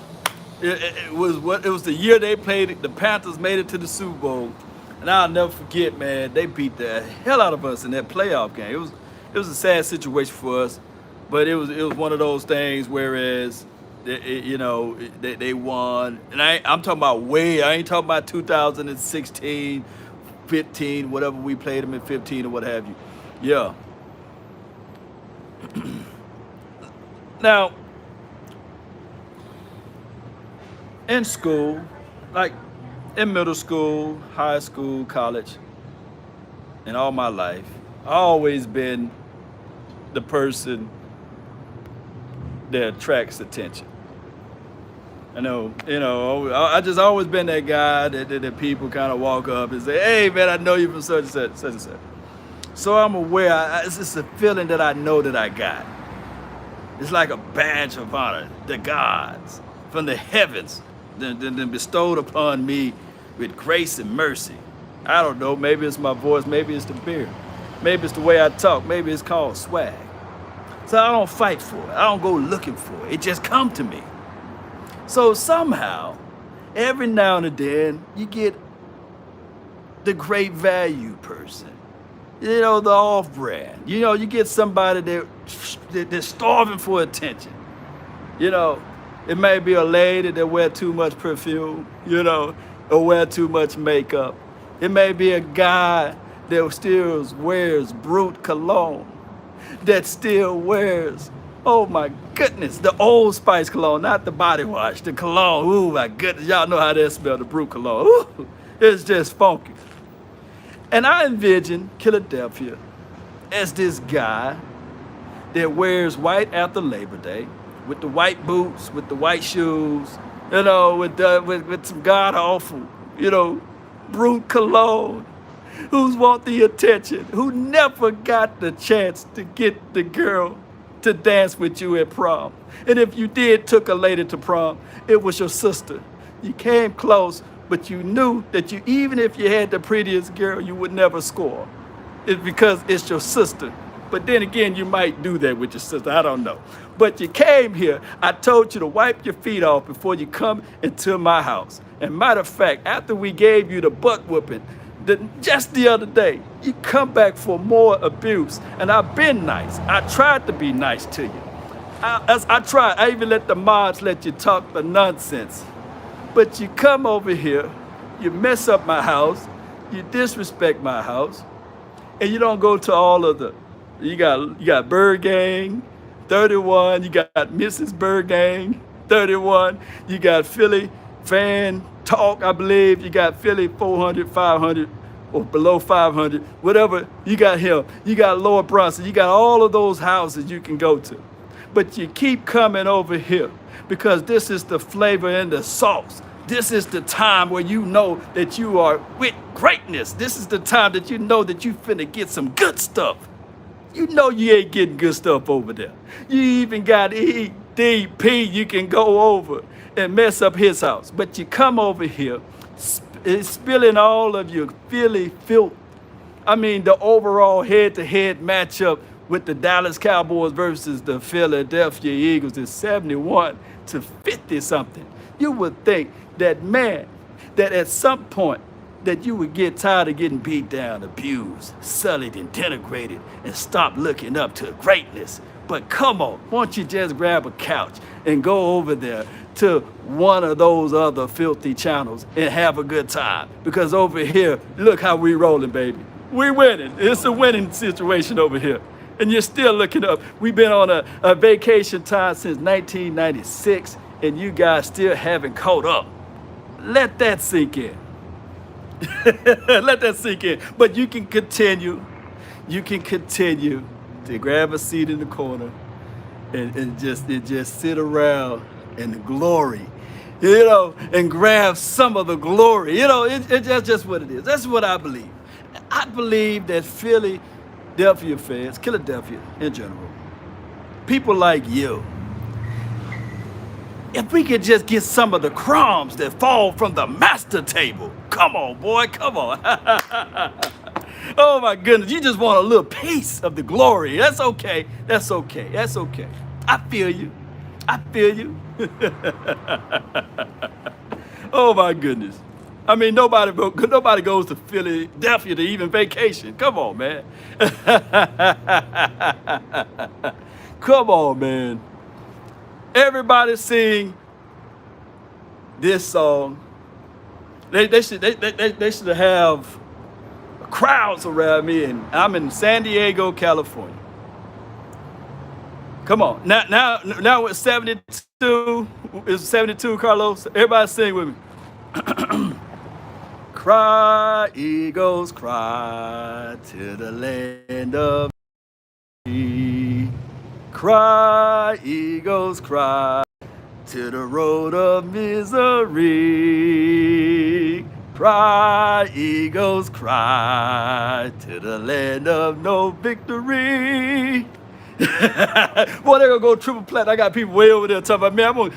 it was the year they played it. The Panthers made it to the Super Bowl, and I'll never forget, man. They beat the hell out of us in that playoff game. It was a sad situation for us, but it was one of those things. Whereas, they won, and I'm talking about I ain't talking about 2016. 15, whatever we played them in 15 or what have you. Yeah. Now, in school, like in middle school, high school, college, and all my life, I always been the person that attracts attention. I just always been that guy that people kind of walk up and say, hey, man, I know you from such and such, such and such. So I'm aware, it's just a feeling that I know that I got. It's like a badge of honor. The gods from the heavens then bestowed upon me with grace and mercy. I don't know, maybe it's my voice, maybe it's the beard, maybe it's the way I talk, maybe it's called swag. So I don't fight for it. I don't go looking for it. It just come to me. So somehow, every now and then, you get the great value person, the off-brand. You get somebody that's starving for attention. It may be a lady that wear too much perfume, or wear too much makeup. It may be a guy that still wears Brut cologne, that still wears, oh my goodness, the Old Spice cologne, not the body wash, the cologne. Ooh, my goodness, y'all know how that smells, the Brut cologne. Ooh, it's just funky. And I envision Philadelphia as this guy that wears white after Labor Day, with the white boots, with the white shoes, with some god awful, Brut cologne, who's want the attention, who never got the chance to get the girl to dance with you at prom. And if you did took a lady to prom, it was your sister. You came close, but you knew that even if you had the prettiest girl, you would never score. It's because it's your sister. But then again, you might do that with your sister, I don't know. But you came here, I told you to wipe your feet off before you come into my house. And matter of fact, after we gave you the butt whooping, just the other day, you come back for more abuse, and I've been nice. I tried to be nice to you. I tried. I even let the mods let you talk the nonsense. But you come over here, you mess up my house, you disrespect my house, and you don't go to all of you got Bird Gang, 31, you got Mrs. Bird Gang, 31, you got Philly Fan Talk, I believe, you got Philly 400, 500, or below 500, whatever, you got him, you got Lord Bronson, you got all of those houses you can go to. But you keep coming over here because this is the flavor and the sauce. This is the time where you know that you are with greatness. This is the time that you know that you finna get some good stuff. You know you ain't getting good stuff over there. You even got EDP you can go over and mess up his house. But you come over here, spilling all of your Philly filth. I mean, the overall head-to-head matchup with the Dallas Cowboys versus the Philadelphia Eagles is 71-50-something. You would think that, man, that at some point that you would get tired of getting beat down, abused, sullied, and denigrated, and stop looking up to greatness. But come on, why don't you just grab a couch and go over there to one of those other filthy channels and have a good time? Because over here, look how we rolling, baby. We winning. It's a winning situation over here. And you're still looking up. We've been on a vacation time since 1996, and you guys still haven't caught up. Let that sink in. Let that sink in. But you can continue. You can continue to grab a seat in the corner and just sit around in the glory, and grab some of the glory. It's just what it is. That's what I believe. I believe that Philadelphia fans, Philadelphia in general, people like you, if we could just get some of the crumbs that fall from the master table. Come on, boy, come on. Oh my goodness, you just want a little piece of the glory. That's okay. That's okay. That's okay. I feel you. I feel you. Oh my goodness. I mean, nobody goes to Philadelphia to even vacation. Come on, man. Come on, man. Everybody sing this song. They should have crowds around me, and I'm in San Diego, California. Come on. Now it's 72. It's 72, Carlos. Everybody sing with me. Cry, eagles, cry to the land of me. Cry, eagles, cry to the road of misery. Cry, eagles, cry to the land of no victory. Boy, they're gonna go triple plat. I got people way over there talking about, man,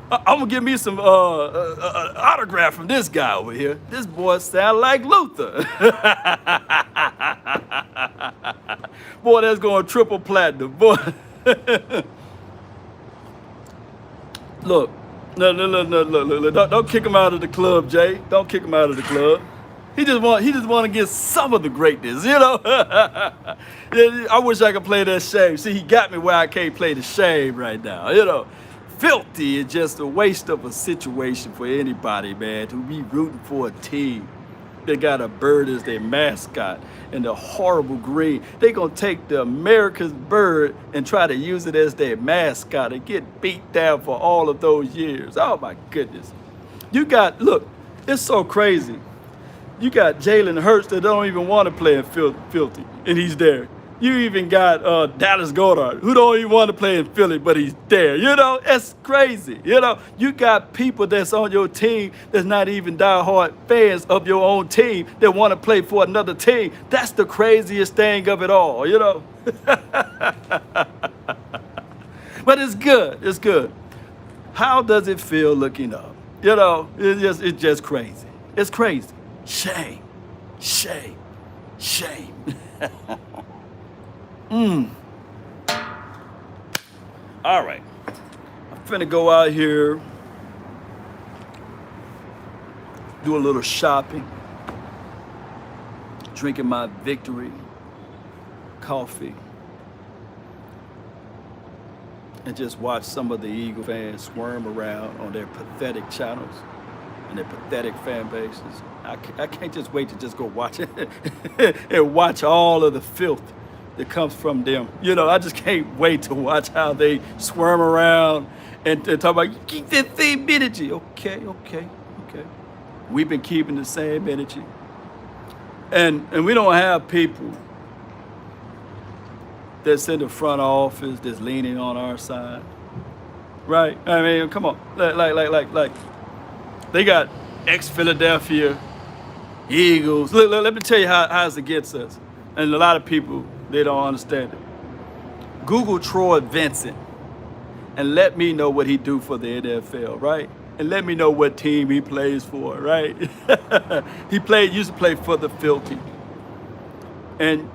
I'm gonna give me some autograph from this guy over here. This boy sound like Luther. Boy, that's going triple platinum. Boy. Look, look. Don't kick him out of the club, Jay. Don't kick him out of the club. He just want to get some of the greatness, you know. I wish I could play that shame. See, he got me where I can't play the shame right now, you know. Filthy is just a waste of a situation for anybody, man, to be rooting for a team. They got a bird as their mascot and the horrible green. They gonna take the America's bird and try to use it as their mascot and get beat down for all of those years. Oh my goodness. Look, it's so crazy. You got Jalen Hurts that don't even want to play in Filthy, and he's there. You even got Dallas Goedert, who don't even want to play in Philly, but he's there. You know, it's crazy. You know, you got people that's on your team that's not even diehard fans of your own team that want to play for another team. That's the craziest thing of it all, you know. But it's good. It's good. How does it feel looking up? You know, it's just crazy. It's crazy. Shame. Shame. Shame. All right. I'm finna go out here, do a little shopping, drinking my victory coffee, and just watch some of the Eagle fans squirm around on their pathetic channels and their pathetic fan bases. I can't just wait to just go watch it and watch all of the filth that comes from them. You know, I just can't wait to watch how they squirm around and talk about, you keep that same energy. Okay. We've been keeping the same energy. And we don't have people that's in the front office that's leaning on our side. Right? I mean, come on. Like they got ex-Philadelphia Eagles. Look, let me tell you how it's against us. And a lot of people, they don't understand it. Google Troy Vincent and let me know what he do for the NFL, right? And let me know what team he plays for, right? Used to play for the Filthy. And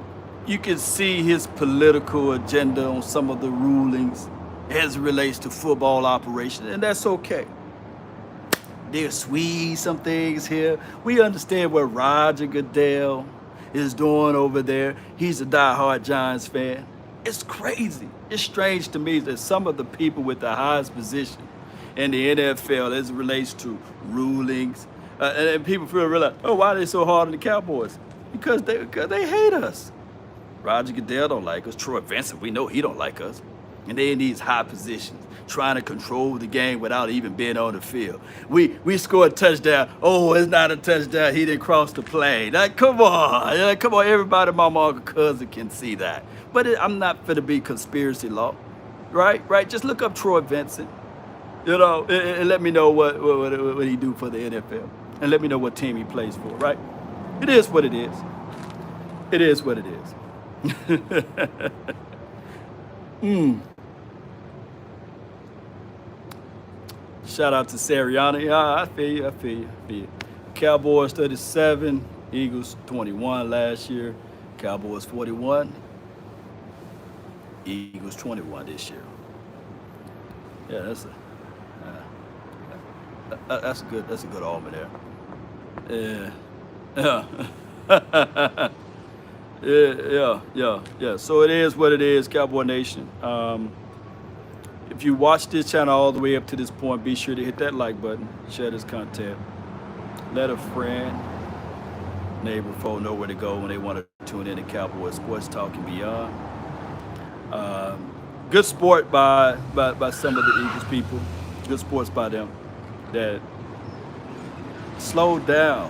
you can see his political agenda on some of the rulings as it relates to football operations, and that's okay. They'll squeeze some things here. We understand what Roger Goodell is doing over there. He's a diehard Giants fan. It's crazy. It's strange to me that some of the people with the highest position in the NFL as it relates to rulings, and people realize, oh, why are they so hard on the Cowboys? Because they hate us. Roger Goodell don't like us. Troy Vincent, we know he don't like us. And they in these high positions, trying to control the game without even being on the field. We scored a touchdown. Oh, it's not a touchdown. He didn't cross the plane. Like, come on. Everybody, my mom, cousin can see that. But I'm not going to be conspiracy law, right? Just look up Troy Vincent, you know, and let me know what he do for the NFL. And let me know what team he plays for, right? It is what it is. It is what it is. Shout out to Sariana. I feel you. Cowboys 37, Eagles 21 last year, Cowboys 41, Eagles 21 this year. Yeah, that's a good omen there. Yeah. Yeah. So it is what it is, Cowboy Nation. If you watch this channel all the way up to this point, be sure to hit that like button, share this content, let a friend, neighbor, foe know where to go when they want to tune in to Cowboy Sports Talk and beyond. Good sport by some of the Eagles people. Good sports by them that slowed down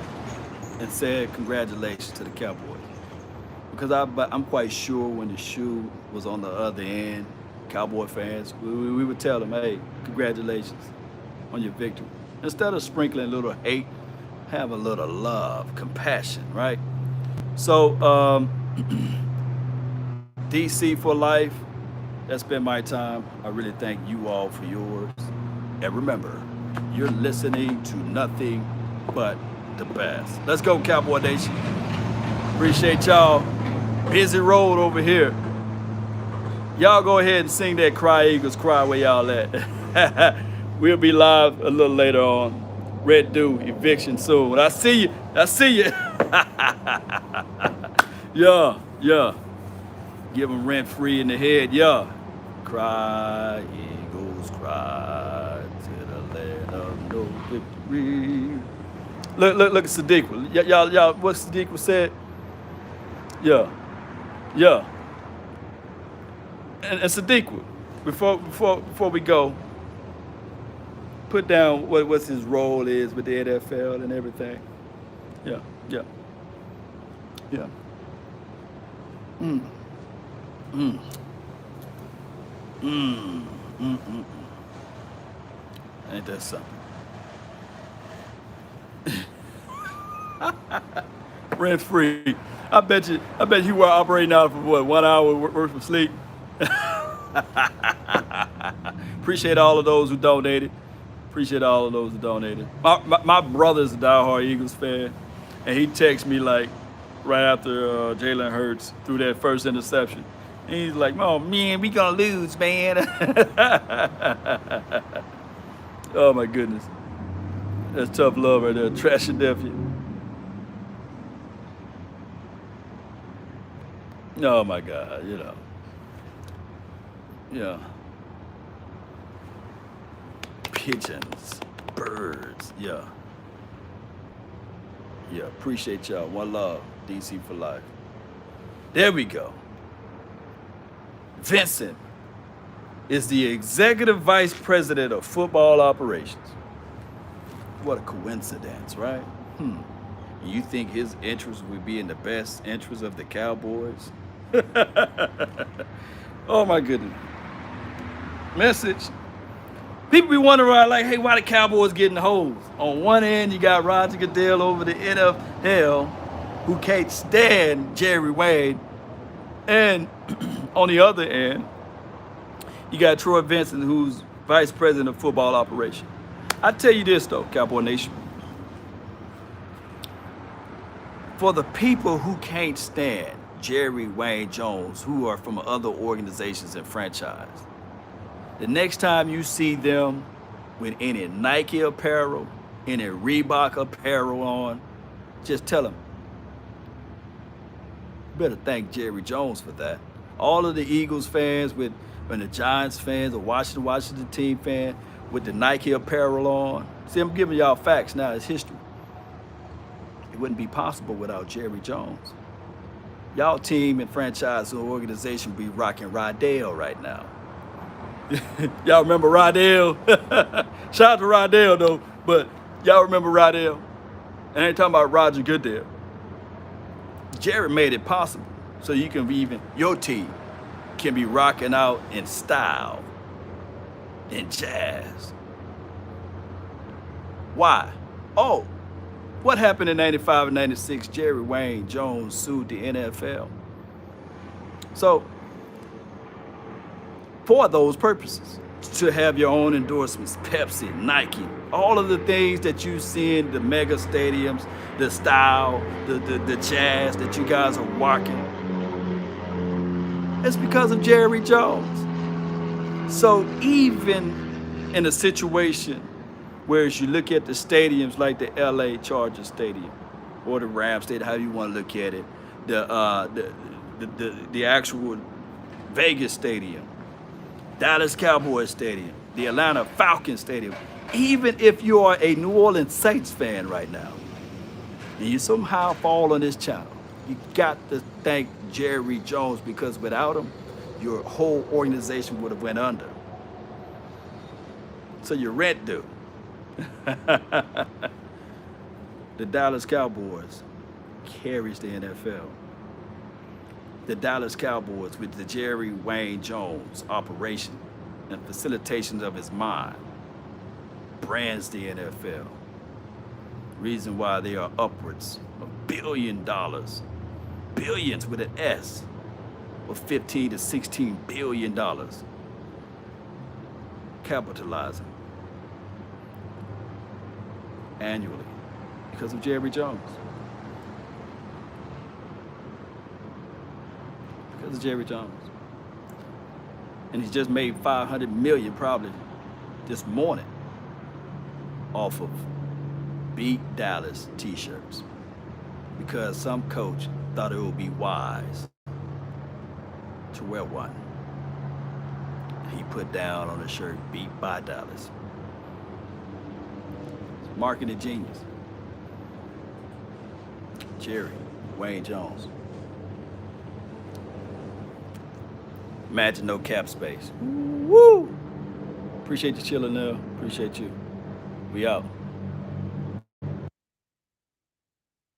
and said congratulations to the Cowboys. Because I'm quite sure when the shoe was on the other end, Cowboy fans, we would tell them, hey, congratulations on your victory. Instead of sprinkling a little hate, have a little love, compassion, right? So, DC for life, that's been my time. I really thank you all for yours. And remember, you're listening to nothing but the best. Let's go, Cowboy Nation. Appreciate y'all. Busy road over here. Y'all go ahead and sing that Cry Eagles Cry where y'all at. We'll be live a little later on. Red Dew, eviction soon. I see you. Yeah. Give them rent free in the head. Yeah. Cry, Eagles, cry to the land of no victory. Look at Sadiq. Y'all, what Sadiq said? Yeah. And Sadiq, before we go, put down what's his role is with the NFL and everything. Yeah. Ain't that something? Rent free. I bet you were operating out for what, 1 hour worth of sleep. Appreciate all of those who donated. My brother's a diehard Eagles fan, and he texted me like right after Jalen Hurts threw that first interception. And he's like, "Oh man, we gonna lose, man." Oh my goodness, that's tough love right there. Trash your nephew. Oh my God, Yeah. Pigeons, birds, yeah. Appreciate y'all. One love, DC for life. There we go. Vincent is the executive vice president of football operations. What a coincidence, right? You think his interest would be in the best interest of the Cowboys? Oh my goodness. Message. People be wondering, like, hey, why the Cowboys getting the hose? On one end, you got Roger Goodell over the NFL, who can't stand Jerry Wayne. And on the other end, you got Troy Vincent, who's vice president of football operation. I tell you this, though, Cowboy Nation. For the people who can't stand Jerry Wayne Jones, who are from other organizations and franchise, the next time you see them with any Nike apparel, any Reebok apparel on, just tell them, you better thank Jerry Jones for that. All of the Eagles fans, when the Giants fans, the Washington team fan, with the Nike apparel on. See, I'm giving y'all facts now, it's history. It wouldn't be possible without Jerry Jones. Y'all team and franchise and organization be rocking Rydell right now. Y'all remember Rydell? Shout out to Rydell though, but y'all remember Rydell? And I ain't talking about Roger Goodell. Jerry made it possible so you can be your team can be rocking out in style, in jazz. Why? Oh, what happened in 95 and 96? Jerry Wayne Jones sued the NFL. So, for those purposes, to have your own endorsements, Pepsi, Nike, all of the things that you see in the mega stadiums, the style, the jazz that you guys are walking. It's because of Jerry Jones. So even in a situation where as you look at the stadiums like the LA Chargers Stadium or the Rams Stadium, how you want to look at it, the actual Vegas Stadium, Dallas Cowboys Stadium, the Atlanta Falcons Stadium, even if you are a New Orleans Saints fan right now, and you somehow fall on this channel, you got to thank Jerry Jones, because without him, your whole organization would have went under. So your rent due. The Dallas Cowboys carries the NFL. The Dallas Cowboys, with the Jerry Wayne Jones operation and facilitation of his mind, brands the NFL. Reason why they are upwards of $1 billion, billions with an S, of $15 to $16 billion, capitalizing annually because of Jerry Jones. Because of Jerry Jones. And he's just made $500 million probably this morning off of Beat Dallas t-shirts, because some coach thought it would be wise to wear one. He put down on the shirt, Beat by Dallas. Marketing genius. Jerry Wayne Jones. Imagine no cap space. Woo! Appreciate you chilling there. Appreciate you. We out.